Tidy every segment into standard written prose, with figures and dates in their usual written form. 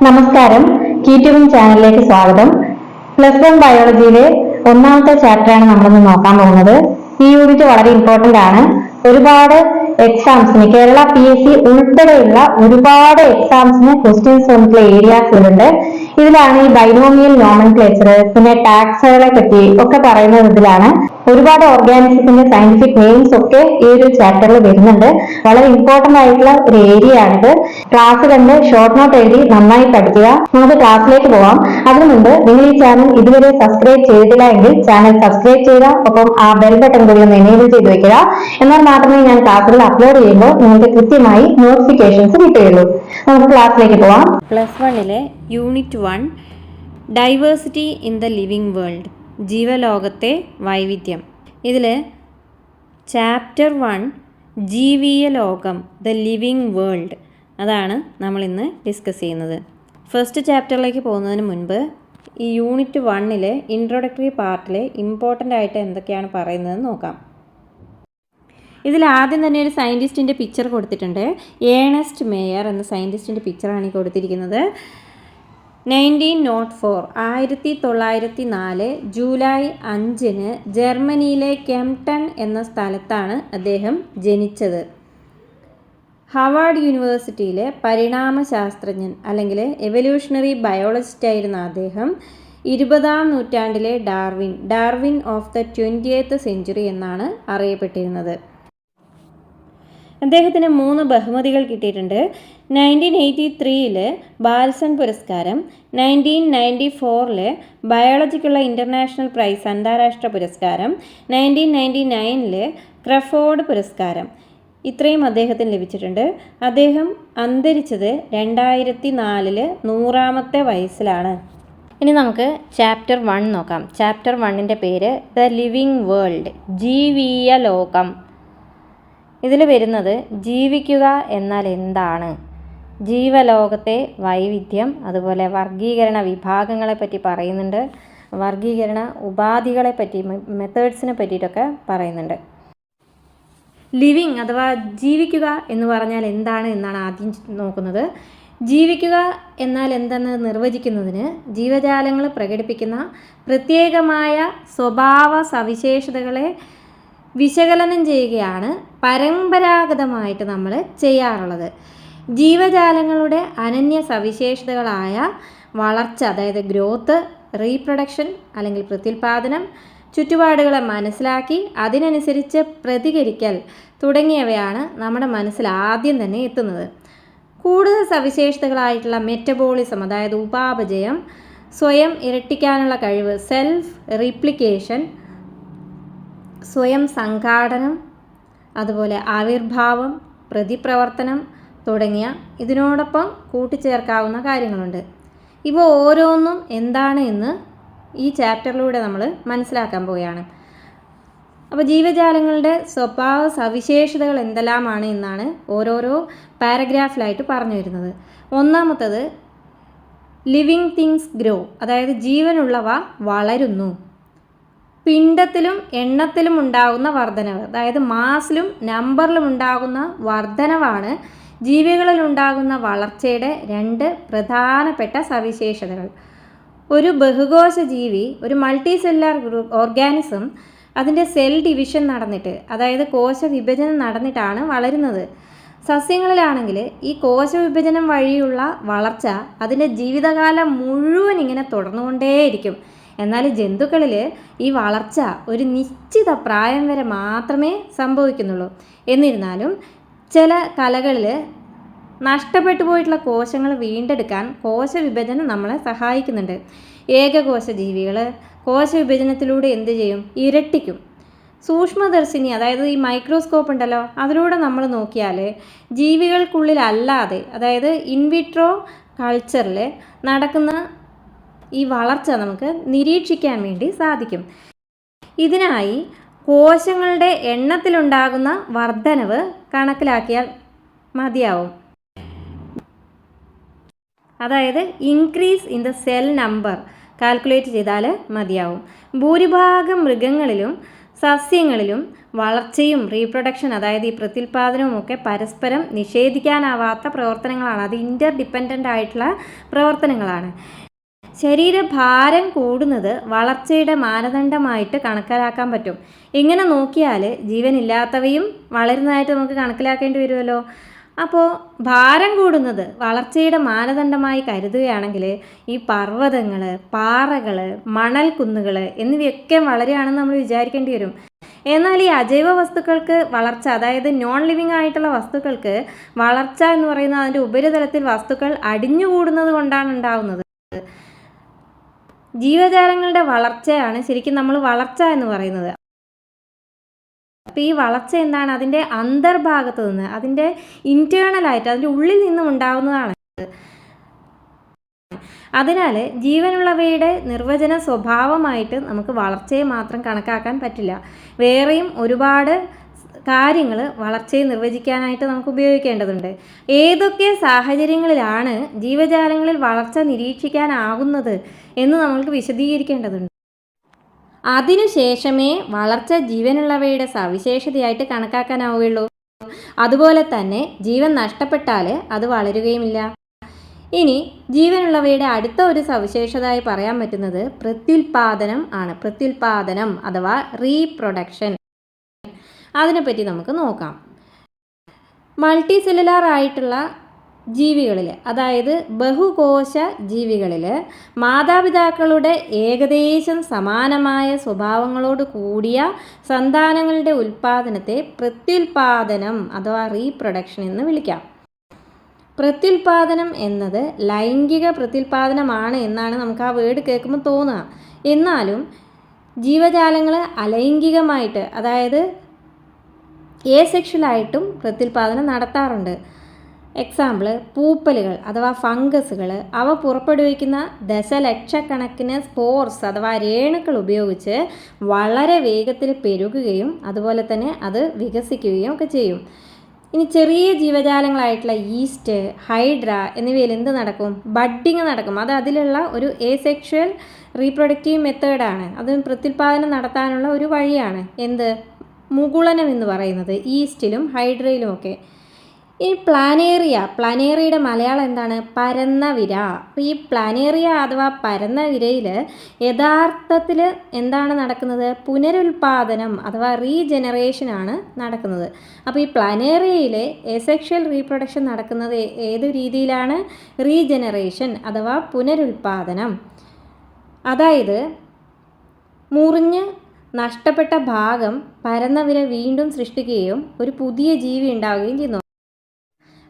നമസ്കാരം, കീറ്റ്യൂബിംഗ് ചാനലിലേക്ക് സ്വാഗതം. പ്ലസ് വൺ ബയോളജിയിലെ ഒന്നാമത്തെ ചാപ്റ്ററാണ് നമ്മളിന്ന് നോക്കാൻ പോകുന്നത്. ഈ യൂണിറ്റ് വളരെ ഇമ്പോർട്ടന്റ് ആണ്. ഒരുപാട് എക്സാംസിന് കേരള PSC ഉൾപ്പെടെയുള്ള ഒരുപാട് എക്സാംസിന് ക്വസ്റ്റ്യൻസ് വന്നിട്ടുള്ള ഏരിയാസുകളുണ്ട്. ഇതിലാണ് ഈ ബൈനോമിയൽ നോമൻക്ലേച്ചർ, പിന്നെ ടാക്സുകളെ പറ്റി ഒക്കെ പറയുന്നത്. ഇതിലാണ് ഒരുപാട് ഓർഗാനിസത്തിന്റെ സയന്റിഫിക് നെയിംസ് ഒക്കെ ഈ ഒരു ചാപ്റ്ററിൽ വരുന്നുണ്ട്. വളരെ ഇമ്പോർട്ടന്റ് ആയിട്ടുള്ള ഒരു ഏരിയ ആണിത്. ക്ലാസ് കണ്ട് ഷോർട്ട് നോട്ട് എഴുതി നന്നായി പഠിക്കുക. നമുക്ക് ക്ലാസ്സിലേക്ക് പോവാം. അതിനു മുമ്പ് നിങ്ങൾ ഈ ചാനൽ ഇതുവരെ സബ്സ്ക്രൈബ് ചെയ്തിട്ടില്ല എങ്കിൽ ചാനൽ സബ്സ്ക്രൈബ് ചെയ്യുക, ഒപ്പം ആ ബെൽ ബട്ടൺ കൂടി ഒന്ന് എനേബിൾ ചെയ്ത് വെക്കുക. എന്നാൽ മാത്രമേ ഞാൻ ക്ലാസ്സുകൾ അപ്ലോഡ് ചെയ്യുമ്പോൾ നിങ്ങൾക്ക് കൃത്യമായി നോട്ടിഫിക്കേഷൻസ് കിട്ടുകയുള്ളൂ. നമുക്ക് ക്ലാസ്സിലേക്ക് പോവാം. പ്ലസ് വണ്ണിലെ unit 1 diversity in the living world, ജീവലോകത്തെ വൈവിധ്യം. ഇതിൽ ചാപ്റ്റർ 1 ജീവിയ ലോകം, ദ ലിവിങ് വേൾഡ്, അതാണ് നമ്മളിന്ന് ഡിസ്കസ് ചെയ്യുന്നത്. ഫസ്റ്റ് ചാപ്റ്ററിലേക്ക് പോകുന്നതിന് മുൻപ് ഈ യൂണിറ്റ് 1 ഇൻട്രൊഡക്ടറി പാർട്ടിൽ ഇമ്പോർട്ടൻ്റ് ആയിട്ട് എന്തൊക്കെയാണ് പറയുന്നതെന്ന് നോക്കാം. ഇതിൽ ആദ്യം തന്നെ ഒരു സയൻറ്റിസ്റ്റിൻ്റെ പിക്ചർ കൊടുത്തിട്ടുണ്ട്. ഏണസ്റ്റ് മേയർ എന്ന സയൻറ്റിസ്റ്റിൻ്റെ പിക്ചറാണ് ഈ കൊടുത്തിരിക്കുന്നത്. 1904 ജൂലൈ 5 ജർമ്മനിയിലെ കെംപ്ടൺ എന്ന സ്ഥലത്താണ് അദ്ദേഹം ജനിച്ചത്. ഹവാർഡ് യൂണിവേഴ്സിറ്റിയിലെ പരിണാമശാസ്ത്രജ്ഞൻ അല്ലെങ്കിൽ എവല്യൂഷണറി ബയോളജിസ്റ്റ് ആയിരുന്ന അദ്ദേഹം 20ാം നൂറ്റാണ്ടിലെ Darwin of the 20th century എന്നാണ് അറിയപ്പെട്ടിരുന്നത്. അദ്ദേഹത്തിന് 3 ബഹുമതികൾ കിട്ടിയിട്ടുണ്ട്. 1983 ബാൽസൺ പുരസ്കാരം, 1994 ബയോളജിക്കുള്ള ഇൻ്റർനാഷണൽ പ്രൈസ് അന്താരാഷ്ട്ര പുരസ്കാരം, 1999 ക്രഫോർഡ് പുരസ്കാരം. ഇത്രയും അദ്ദേഹത്തിന് ലഭിച്ചിട്ടുണ്ട്. അദ്ദേഹം അന്തരിച്ചത് 2004 100ാമത്തെ വയസ്സിലാണ്. ഇനി നമുക്ക് ചാപ്റ്റർ 1 നോക്കാം. ചാപ്റ്റർ 1ൻ്റെ പേര് ദ ലിവിങ് വേൾഡ്, ജീവിയ ലോകം. ഇതിൽ വരുന്നത് ജീവിക്കുക എന്നാൽ എന്താണ്, ജീവലോകത്തെ വൈവിധ്യം, അതുപോലെ വർഗീകരണ വിഭാഗങ്ങളെ പറ്റി പറയുന്നുണ്ട്, വർഗീകരണ ഉപാധികളെ പറ്റി, മെത്തേഡ്സിനെ പറ്റിയിട്ടൊക്കെ പറയുന്നുണ്ട്. ലിവിങ് അഥവാ ജീവിക്കുക എന്ന് പറഞ്ഞാൽ എന്താണ് എന്നാണ് ആദ്യം നോക്കുന്നത്. ജീവിക്കുക എന്നാൽ എന്തെന്ന് നിർവചിക്കുന്നതിന് ജീവജാലങ്ങൾ പ്രകടിപ്പിക്കുന്ന പ്രത്യേകമായ സ്വഭാവ സവിശേഷതകളെ വിശകലനം ചെയ്യുകയാണ് പരമ്പരാഗതമായിട്ട് നമ്മൾ ചെയ്യാറുള്ളത്. ജീവജാലങ്ങളുടെ അനന്യ സവിശേഷതകളായ വളർച്ച, അതായത് ഗ്രോത്ത്, റീപ്രൊഡക്ഷൻ അല്ലെങ്കിൽ പ്രത്യുൽപാദനം, ചുറ്റുപാടുകളെ മനസ്സിലാക്കി അതിനനുസരിച്ച് പ്രതികരിക്കൽ തുടങ്ങിയവയാണ് നമ്മുടെ മനസ്സിൽ ആദ്യം തന്നെ എത്തുന്നത്. കൂടുതൽ സവിശേഷതകളായിട്ടുള്ള മെറ്റബോളിസം, അതായത് ഉപാപചയം, സ്വയം ഇരട്ടിക്കാനുള്ള കഴിവ്, സെൽഫ് റീപ്ലിക്കേഷൻ, സ്വയം സംഘാടനം, അതുപോലെ ആവിർഭാവം, പ്രതിപ്രവർത്തനം തുടങ്ങിയ ഇതിനോടൊപ്പം കൂട്ടിച്ചേർക്കാവുന്ന കാര്യങ്ങളുണ്ട്. ഇവ ഓരോന്നും എന്താണ് എന്ന് ഈ ചാപ്റ്ററിലൂടെ നമ്മൾ മനസ്സിലാക്കാൻ പോവുകയാണ്. അപ്പോൾ ജീവജാലങ്ങളുടെ സ്വഭാവ സവിശേഷതകൾ എന്തെല്ലാമാണ് എന്നാണ് ഓരോരോ പാരഗ്രാഫിലായിട്ട് പറഞ്ഞു വരുന്നത്. ഒന്നാമത്തത് ലിവിങ് തിങ്സ് ഗ്രോ, അതായത് ജീവനുള്ളവ വളരുന്നു. പിണ്ഡത്തിലും എണ്ണത്തിലും ഉണ്ടാകുന്ന വർധനവ്, അതായത് മാസിലും നമ്പറിലും ഉണ്ടാകുന്ന വർധനവാണ് ജീവികളിൽ ഉണ്ടാകുന്ന വളർച്ചയുടെ 2 പ്രധാനപ്പെട്ട സവിശേഷതകൾ. ഒരു ബഹുകോശ ജീവി, ഒരു മൾട്ടി സെല്ലുലാർ ഓർഗാനിസം, അതിൻ്റെ സെൽ ഡിവിഷൻ നടന്നിട്ട്, അതായത് കോശവിഭജനം നടന്നിട്ടാണ് വളരുന്നത്. സസ്യങ്ങളിലാണെങ്കിൽ ഈ കോശവിഭജനം വഴിയുള്ള വളർച്ച അതിൻ്റെ ജീവിതകാലം മുഴുവൻ ഇങ്ങനെ തുടർന്നുകൊണ്ടേയിരിക്കും. എന്നാൽ ജന്തുക്കളിൽ ഈ വളർച്ച ഒരു നിശ്ചിത പ്രായം വരെ മാത്രമേ സംഭവിക്കുന്നുള്ളൂ. എന്നിരുന്നാലും ചില കലകളിൽ നഷ്ടപ്പെട്ടു പോയിട്ടുള്ള കോശങ്ങൾ വീണ്ടെടുക്കാൻ കോശവിഭജനം നമ്മളെ സഹായിക്കുന്നുണ്ട്. ഏകകോശ ജീവികൾ കോശവിഭജനത്തിലൂടെ എന്ത് ചെയ്യും? ഇരട്ടിക്കും. സൂക്ഷ്മദർശിനി, അതായത് ഈ മൈക്രോസ്കോപ്പ് ഉണ്ടല്ലോ, അതിലൂടെ നമ്മൾ നോക്കിയാൽ ജീവികൾക്കുള്ളിലല്ലാതെ, അതായത് ഇൻവിട്രോ കൾച്ചറിൽ നടക്കുന്ന ഈ വളർച്ച നമുക്ക് നിരീക്ഷിക്കാൻ വേണ്ടി സാധിക്കും. ഇതിനായി കോശങ്ങളുടെ എണ്ണത്തിലുണ്ടാകുന്ന വർധനവ് കണക്കിലാക്കിയാൽ മതിയാവും. അതായത് increase in the cell number calculate ചെയ്താൽ മതിയാവും. ഭൂരിഭാഗം മൃഗങ്ങളിലും സസ്യങ്ങളിലും വളർച്ചയും റീപ്രൊഡക്ഷൻ, അതായത് ഈ പ്രത്യുൽപാദനവും ഒക്കെ പരസ്പരം നിഷേധിക്കാനാവാത്ത പ്രവർത്തനങ്ങളാണ്. അത് ഇൻ്റർ ഡിപ്പെൻഡൻ്റ് ആയിട്ടുള്ള പ്രവർത്തനങ്ങളാണ്. ശരീരഭാരം കൂടുന്നത് വളർച്ചയുടെ മാനദണ്ഡമായിട്ട് കണക്കാക്കാൻ പറ്റും. ഇങ്ങനെ നോക്കിയാൽ ജീവനില്ലാത്തവയും വളരുന്നതായിട്ട് നമുക്ക് കണക്കിലാക്കേണ്ടി വരുമല്ലോ. അപ്പോൾ ഭാരം കൂടുന്നത് വളർച്ചയുടെ മാനദണ്ഡമായി കരുതുകയാണെങ്കിൽ ഈ പർവ്വതങ്ങൾ, പാറകൾ, മണൽക്കുന്നുകൾ എന്നിവയൊക്കെ വളരുകയാണെന്ന് നമ്മൾ വിചാരിക്കേണ്ടി വരും. എന്നാൽ ഈ അജൈവ വസ്തുക്കൾക്ക് വളർച്ച, അതായത് നോൺ ലിവിങ് ആയിട്ടുള്ള വസ്തുക്കൾക്ക് വളർച്ച എന്ന് പറയുന്നത് അതിൻ്റെ ഉപരിതലത്തിൽ വസ്തുക്കൾ അടിഞ്ഞുകൂടുന്നത് കൊണ്ടാണ് ഉണ്ടാവുന്നത്. ജീവജാലങ്ങളുടെ വളർച്ചയാണ് ശരിക്കും നമ്മൾ വളർച്ച എന്ന് പറയുന്നത്. അപ്പോൾ ഈ വളർച്ച എന്താണ്? അതിൻ്റെ അന്തർഭാഗത്ത് നിന്ന്, അതിൻ്റെ ഇൻറ്റേർണലായിട്ട്, അതിൻ്റെ ഉള്ളിൽ നിന്നും ഉണ്ടാവുന്നതാണ്. അതിനാൽ ജീവനുള്ളവയുടെ നിർവചന സ്വഭാവമായിട്ട് നമുക്ക് വളർച്ചയെ മാത്രം കണക്കാക്കാൻ പറ്റില്ല. വേറെയും ഒരുപാട് കാര്യങ്ങൾ വളർച്ചയെ നിർവചിക്കാനായിട്ട് നമുക്ക് ഉപയോഗിക്കേണ്ടതുണ്ട്. ഏതൊക്കെ സാഹചര്യങ്ങളിലാണ് ജീവജാലങ്ങളിൽ വളർച്ച നിരീക്ഷിക്കാനാകുന്നത് എന്ന് നമ്മൾക്ക് വിശദീകരിക്കേണ്ടതുണ്ട്. അതിനുശേഷമേ വളർച്ച ജീവനുള്ളവയുടെ സവിശേഷതയായിട്ട് കണക്കാക്കാനാവുകയുള്ളൂ. അതുപോലെ തന്നെ ജീവൻ നഷ്ടപ്പെട്ടാൽ അത് വളരുകയുമില്ല. ഇനി ജീവനുള്ളവയുടെ അടുത്ത ഒരു സവിശേഷതയായി പറയാൻ പറ്റുന്നത് പ്രത്യുൽപാദനം ആണ്. പ്രത്യുൽപാദനം അഥവാ റീപ്രൊഡക്ഷൻ, അതിനെപ്പറ്റി നമുക്ക് നോക്കാം. മൾട്ടി സെല്ലുലാർ ആയിട്ടുള്ള ജീവികളിൽ, അതായത് ബഹുകോശ ജീവികളിൽ മാതാപിതാക്കളുടെ ഏകദേശം സമാനമായ സ്വഭാവങ്ങളോട് കൂടിയ സന്താനങ്ങളുടെ ഉൽപ്പാദനത്തെ പ്രത്യുൽപാദനം അഥവാ റീപ്രൊഡക്ഷൻ എന്ന് വിളിക്കാം. പ്രത്യുൽപാദനം എന്നത് ലൈംഗിക പ്രത്യുൽപാദനമാണ് എന്നാണ് നമുക്ക് ആ വേർഡ് കേൾക്കുമ്പോൾ തോന്നുക. എന്നാലും ജീവജാലങ്ങൾ അലൈംഗികമായിട്ട്, അതായത് ഏസെക്ഷലായിട്ടും പ്രത്യുൽപാദനം നടത്താറുണ്ട്. എക്സാമ്പിൾ, പൂപ്പലുകൾ അഥവാ ഫംഗസുകൾ അവ പുറപ്പെടുവിക്കുന്ന ദശലക്ഷക്കണക്കിന് സ്പോർസ് അഥവാ രേണുക്കൾ ഉപയോഗിച്ച് വളരെ വേഗത്തിൽ പെരുകുകയും അതുപോലെ തന്നെ അത് വികസിക്കുകയും ഒക്കെ ചെയ്യും. ഇനി ചെറിയ ജീവജാലങ്ങളായിട്ടുള്ള ഈസ്റ്റ്, ഹൈഡ്ര എന്നിവയിൽ എന്ത് നടക്കും? ബഡ്ഡിങ് നടക്കും. അത് അതിലുള്ള ഒരു ഏസെക്ഷൽ റീപ്രൊഡക്റ്റീവ് മെത്തേഡാണ്. അത് പ്രത്യുൽപാദനം നടത്താനുള്ള ഒരു വഴിയാണ്. എന്ത്? മുകുളനം എന്ന് പറയുന്നത് ഈസ്റ്റിലും ഹൈഡ്രയിലും ഒക്കെ. ഈ പ്ലാനേറിയയുടെ മലയാളം എന്താണ്? പരന്ന വിര. അപ്പോൾ ഈ പ്ലാനേറിയ അഥവാ പരന്ന വിരയിൽ യഥാർത്ഥത്തിൽ എന്താണ് നടക്കുന്നത്? പുനരുൽപാദനം അഥവാ റീജനറേഷനാണ് നടക്കുന്നത്. അപ്പോൾ ഈ പ്ലാനേറിയയിലെ എസെക്ഷൽ റീപ്രൊഡക്ഷൻ നടക്കുന്നത് ഏത് രീതിയിലാണ്? റീജനറേഷൻ അഥവാ പുനരുൽപാദനം. അതായത് മുറിഞ്ഞ് നഷ്ടപ്പെട്ട ഭാഗം പരന്ന വിര വീണ്ടും സൃഷ്ടിക്കുകയും ഒരു പുതിയ ജീവി ഉണ്ടാവുകയും ചെയ്യുന്നു.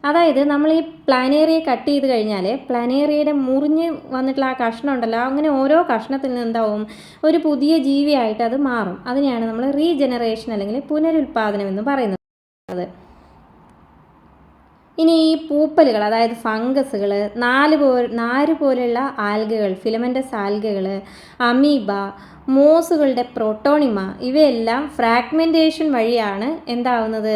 അതായത് നമ്മൾ ഈ പ്ലാനേറിയ കട്ട് ചെയ്ത് കഴിഞ്ഞാൽ പ്ലാനേറിയയുടെ മുറിഞ്ഞ് വന്നിട്ടുള്ള ആ കഷ്ണം ഉണ്ടല്ലോ, അങ്ങനെ ഓരോ കഷ്ണത്തിൽ നിന്ന് എന്താവും? ഒരു പുതിയ ജീവിയായിട്ട് അത് മാറും. അതിനെയാണ് നമ്മൾ റീജനറേഷൻ അല്ലെങ്കിൽ പുനരുൽപാദനം എന്ന് പറയുന്നത്. ഇനി ഈ പൂപ്പലുകൾ, അതായത് ഫംഗസുകൾ, നാര് പോലെയുള്ള ആൽഗകൾ, ഫിലമെൻ്റസ് ആൽഗകൾ, അമീബ, മോസുകളുടെ പ്രോട്ടോണിമ ഇവയെല്ലാം ഫ്രാഗ്മെൻറ്റേഷൻ വഴിയാണ് എന്താവുന്നത്?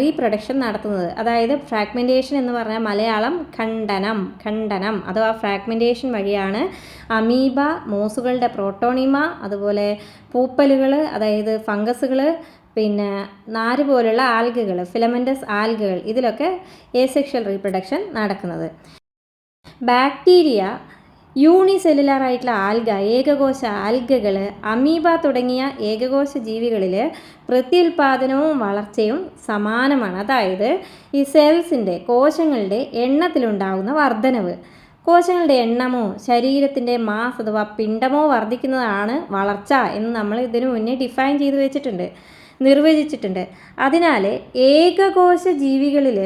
റീപ്രൊഡക്ഷൻ നടത്തുന്നത്. അതായത് ഫ്രാഗ്മെൻറ്റേഷൻ എന്ന് പറഞ്ഞാൽ മലയാളം ഖണ്ഡനം അഥവാ ഫ്രാഗ്മെൻറ്റേഷൻ വഴിയാണ് അമീബ, മോസുകളുടെ പ്രോട്ടോണിമ, അതുപോലെ പൂപ്പലുകൾ അതായത് ഫംഗസുകൾ, പിന്നെ നാര് പോലുള്ള ആൽഗകൾ, ഫിലമെൻ്റസ് ആൽഗകൾ, ഇതിലൊക്കെ ഏസെക്ഷൽ റീപ്രൊഡക്ഷൻ നടക്കുന്നത്. ബാക്ടീരിയ, യൂണിസെല്ലുലാർ ആയിട്ടുള്ള ആൽഗ, ഏകകോശ ആൽഗകൾ, അമീബ തുടങ്ങിയ ഏകകോശ ജീവികളിൽ പ്രത്യുൽപാദനവും വളർച്ചയും സമാനമാണ്. അതായത് ഈ സെൽസിൻ്റെ, കോശങ്ങളുടെ എണ്ണത്തിലുണ്ടാകുന്ന വർധനവ്, കോശങ്ങളുടെ എണ്ണമോ ശരീരത്തിൻ്റെ മാസ് അഥവാ പിണ്ഡമോ വർദ്ധിക്കുന്നതാണ് വളർച്ച എന്ന് നമ്മൾ ഇതിനു മുന്നേ ഡിഫൈൻ ചെയ്ത് നിർവചിച്ചിട്ടുണ്ട്. അതിനാൽ ഏകകോശ ജീവികളിൽ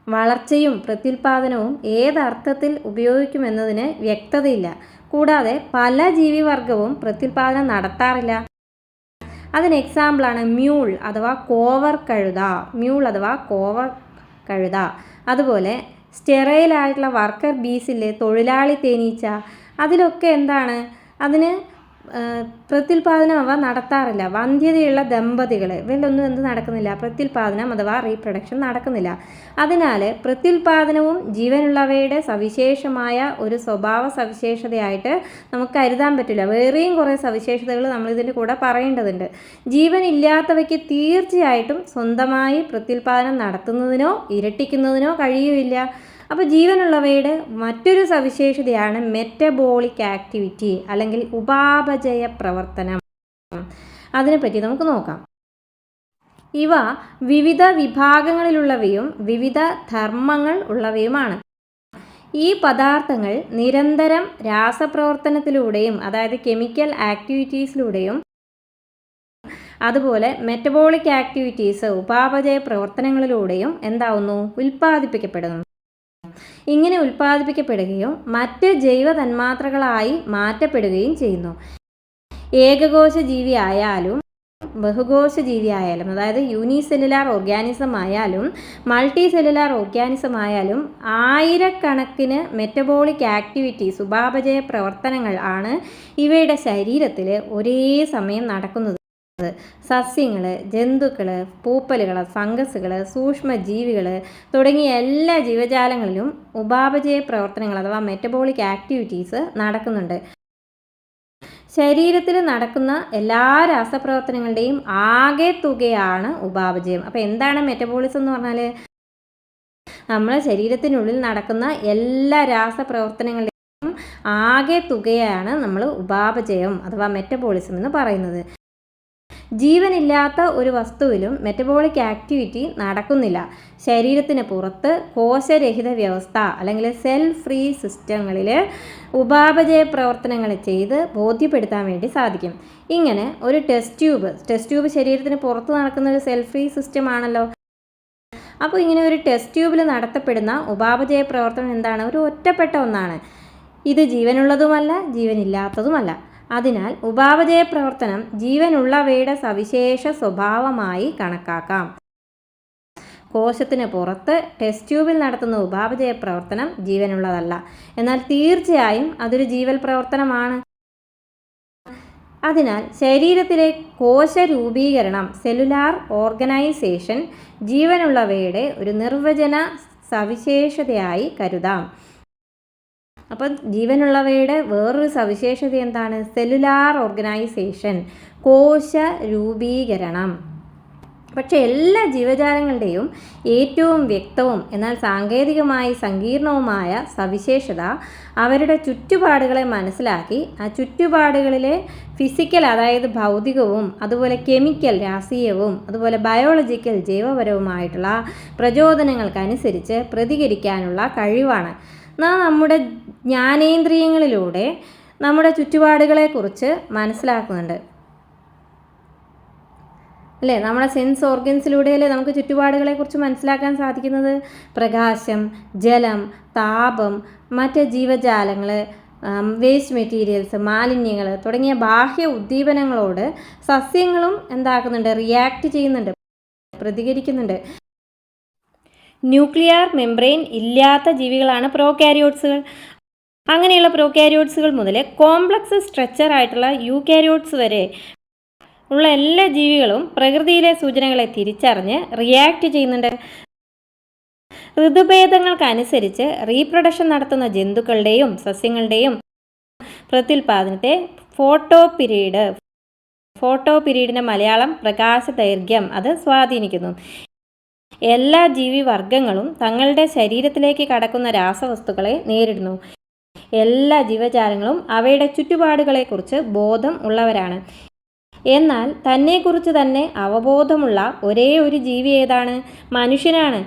വളർച്ചയും പ്രത്യുൽപാദനവും ഏതർത്ഥത്തിൽ ഉപയോഗിക്കുമെന്നതിന് വ്യക്തതയില്ല. കൂടാതെ പല ജീവിവർഗവും പ്രത്യുൽപാദനം നടത്താറില്ല. അതിന് എക്സാമ്പിളാണ് മ്യൂൾ അഥവാ കോവർ കഴുത. അതുപോലെ സ്റ്റെറൈലായിട്ടുള്ള വർക്കർ ബീസിലെ തൊഴിലാളി തേനീച്ച, അതിലൊക്കെ എന്താണ്? അതിന് പ്രത്യുൽപാദനം അവ നടത്താറില്ല. വന്ധ്യതയുള്ള ദമ്പതികൾ ഇവരിലൊന്നും എന്ത് നടക്കുന്നില്ല, പ്രത്യുൽപാദനം അഥവാ റീപ്രൊഡക്ഷൻ നടക്കുന്നില്ല. അതിനാൽ പ്രത്യുൽപാദനവും ജീവനുള്ളവയുടെ സവിശേഷമായ ഒരു സ്വഭാവ സവിശേഷതയായിട്ട് നമുക്ക് കരുതാൻ പറ്റില്ല. വേറെയും കുറേ സവിശേഷതകൾ നമ്മളിതിൻ്റെ കൂടെ പറയേണ്ടതുണ്ട്. ജീവനില്ലാത്തവയ്ക്ക് തീർച്ചയായിട്ടും സ്വന്തമായി പ്രത്യുൽപാദനം നടത്തുന്നതിനോ ഇരട്ടിക്കുന്നതിനോ കഴിയുമില്ല. അപ്പോൾ ജീവനുള്ളവയുടെ മറ്റൊരു സവിശേഷതയാണ് മെറ്റബോളിക് ആക്ടിവിറ്റി അല്ലെങ്കിൽ ഉപാപചയ പ്രവർത്തനം. അതിനെപ്പറ്റി നമുക്ക് നോക്കാം. ഇവ വിവിധ വിഭാഗങ്ങളിലുള്ളവയും വിവിധ ധർമ്മങ്ങൾ ഉള്ളവയുമാണ്. ഈ പദാർത്ഥങ്ങൾ നിരന്തരം രാസപ്രവർത്തനത്തിലൂടെയും അതായത് കെമിക്കൽ ആക്ടിവിറ്റീസിലൂടെയും അതുപോലെ മെറ്റബോളിക് ആക്ടിവിറ്റീസ് ഉപാപചയ പ്രവർത്തനങ്ങളിലൂടെയും എന്താവുന്നു, ഉൽപ്പാദിപ്പിക്കപ്പെടുന്നു. ഇങ്ങനെ ഉൽപ്പാദിപ്പിക്കപ്പെടുകയും മറ്റ് ജൈവ തന്മാത്രകളായി മാറ്റപ്പെടുകയും ചെയ്യുന്നു. ഏകകോശ ജീവി ആയാലും ബഹുകോശ ജീവി ആയാലും അതായത് യൂണിസെല്ലുലാർ ഓർഗാനിസം ആയാലും മൾട്ടി സെല്ലുലാർ ഓർഗാനിസം ആയാലും ആയിരക്കണക്കിന് മെറ്റബോളിക് ആക്ടിവിറ്റീസ് ഉപാപചയ പ്രവർത്തനങ്ങൾ ആണ് ഇവയുടെ ശരീരത്തിൽ ഒരേ സമയം നടക്കുന്നത്. സസ്യങ്ങൾ, ജന്തുക്കൾ, പൂപ്പലുകൾ, ഫംഗസുകൾ, സൂക്ഷ്മജീവികൾ തുടങ്ങിയ എല്ലാ ജീവജാലങ്ങളിലും ഉപാപചയ പ്രവർത്തനങ്ങൾ അഥവാ മെറ്റബോളിക് ആക്ടിവിറ്റീസ് നടക്കുന്നുണ്ട്. ശരീരത്തിൽ നടക്കുന്ന എല്ലാ രാസപ്രവർത്തനങ്ങളുടെയും ആകെ തുകയാണ് ഉപാപചയം. അപ്പോൾ എന്താണ് മെറ്റബോളിസം എന്ന് പറഞ്ഞാൽ? നമ്മുടെ ശരീരത്തിനുള്ളിൽ നടക്കുന്ന എല്ലാ രാസപ്രവർത്തനങ്ങളുടെയും ആകെ തുകയാണ് നമ്മൾ ഉപാപചയം അഥവാ മെറ്റബോളിസം എന്ന് പറയുന്നത്. ജീവനില്ലാത്ത ഒരു വസ്തുവിലും മെറ്റബോളിക് ആക്ടിവിറ്റി നടക്കുന്നില്ല. ശരീരത്തിന് പുറത്ത് കോശരഹിത വ്യവസ്ഥ അല്ലെങ്കിൽ സെൽ ഫ്രീ സിസ്റ്റങ്ങളിൽ ഉപാപചയ പ്രവർത്തനങ്ങൾ ചെയ്ത് ബോധ്യപ്പെടുത്താൻ വേണ്ടി സാധിക്കും. ഇങ്ങനെ ഒരു ടെസ്റ്റ് ട്യൂബ് ശരീരത്തിന് പുറത്ത് നടക്കുന്ന ഒരു സെൽ ഫ്രീ സിസ്റ്റം ആണല്ലോ. അപ്പോൾ ഇങ്ങനെ ഒരു ടെസ്റ്റ് ട്യൂബിൽ നടത്തപ്പെടുന്ന ഉപാപചയ പ്രവർത്തനം എന്താണ്? ഒരു ഒറ്റപ്പെട്ട ഒന്നാണ്. ഇത് ജീവനുള്ളതുമല്ല ജീവനില്ലാത്തതുമല്ല. അതിനാൽ ഉപാപചയ പ്രവർത്തനം ജീവനുള്ളവയുടെ സവിശേഷ സ്വഭാവമായി കണക്കാക്കാം. കോശത്തിന് പുറത്ത് ടെസ്റ്റ് ട്യൂബിൽ നടത്തുന്ന ഉപാപചയ പ്രവർത്തനം ജീവനുള്ളതല്ല, എന്നാൽ തീർച്ചയായും അതൊരു ജീവൽ പ്രവർത്തനമാണ്. അതിനാൽ ശരീരത്തിലെ കോശരൂപീകരണം സെല്ലുലാർ ഓർഗനൈസേഷൻ ജീവനുള്ളവയുടെ ഒരു നിർവചന സവിശേഷതയായി കരുതാം. അപ്പം ജീവനുള്ളവയുടെ വേറൊരു സവിശേഷത എന്താണ്? സെല്ലുലാർ ഓർഗനൈസേഷൻ, കോശ രൂപീകരണം. പക്ഷേ എല്ലാ ജീവജാലങ്ങളുടെയും ഏറ്റവും വ്യക്തവും എന്നാൽ സാങ്കേതികമായി സങ്കീർണവുമായ സവിശേഷത അവരുടെ ചുറ്റുപാടുകളെ മനസ്സിലാക്കി ആ ചുറ്റുപാടുകളിലെ ഫിസിക്കൽ അതായത് ഭൗതികവും അതുപോലെ കെമിക്കൽ രാസീയവും അതുപോലെ ബയോളജിക്കൽ ജൈവപരവുമായിട്ടുള്ള പ്രചോദനങ്ങൾക്കനുസരിച്ച് പ്രതികരിക്കാനുള്ള കഴിവാണ്. നാം നമ്മുടെ ജ്ഞാനേന്ദ്രിയങ്ങളിലൂടെ നമ്മുടെ ചുറ്റുപാടുകളെക്കുറിച്ച് മനസ്സിലാക്കുന്നുണ്ട് അല്ലേ? നമ്മുടെ സെൻസ് ഓർഗൻസിലൂടെയല്ലേ നമുക്ക് ചുറ്റുപാടുകളെക്കുറിച്ച് മനസ്സിലാക്കാൻ സാധിക്കുന്നത്. പ്രകാശം, ജലം, താപം, മറ്റ് ജീവജാലങ്ങൾ, വേസ്റ്റ് മെറ്റീരിയൽസ്, മാലിന്യങ്ങൾ തുടങ്ങിയ ബാഹ്യ ഉദ്ദീപനങ്ങളോട് സസ്യങ്ങളും എന്താക്കുന്നുണ്ട്? റിയാക്ട് ചെയ്യുന്നുണ്ട്, പ്രതികരിക്കുന്നുണ്ട്. ന്യൂക്ലിയർ മെംബ്രെയിൻ ഇല്ലാത്ത ജീവികളാണ് പ്രോകാരിയോട്സുകൾ. അങ്ങനെയുള്ള പ്രോകാരിയോട്സുകൾ മുതൽ കോംപ്ലക്സ് സ്ട്രക്ചർ ആയിട്ടുള്ള യൂകാരിയോട്സ് വരെ ഉള്ള എല്ലാ ജീവികളും പ്രകൃതിയിലെ സൂചനകളെ തിരിച്ചറിഞ്ഞ് റിയാക്ട് ചെയ്യുന്നുണ്ട്. ഋതുഭേദങ്ങൾക്കനുസരിച്ച് റീപ്രൊഡക്ഷൻ നടത്തുന്ന ജന്തുക്കളുടെയും സസ്യങ്ങളുടെയും പ്രത്യുൽപാദനത്തെ ഫോട്ടോ പീരീഡിൻ്റെ മലയാളം പ്രകാശ ദൈർഘ്യം അത് സ്വാധീനിക്കുന്നു. എല്ലാ ജീവിവർഗങ്ങളും തങ്ങളുടെ ശരീരത്തിലേക്ക് കടക്കുന്ന രാസവസ്തുക്കളെ നേരിടുന്നു. എല്ലാ ജീവജാലങ്ങളും അവയുടെ ചുറ്റുപാടുകളെക്കുറിച്ച് ബോധം ഉള്ളവരാണ്. എന്നാൽ തന്നെക്കുറിച്ച് തന്നെ അവബോധമുള്ള ഒരേ ഒരു ജീവി ഏതാണ്? മനുഷ്യനാണ്,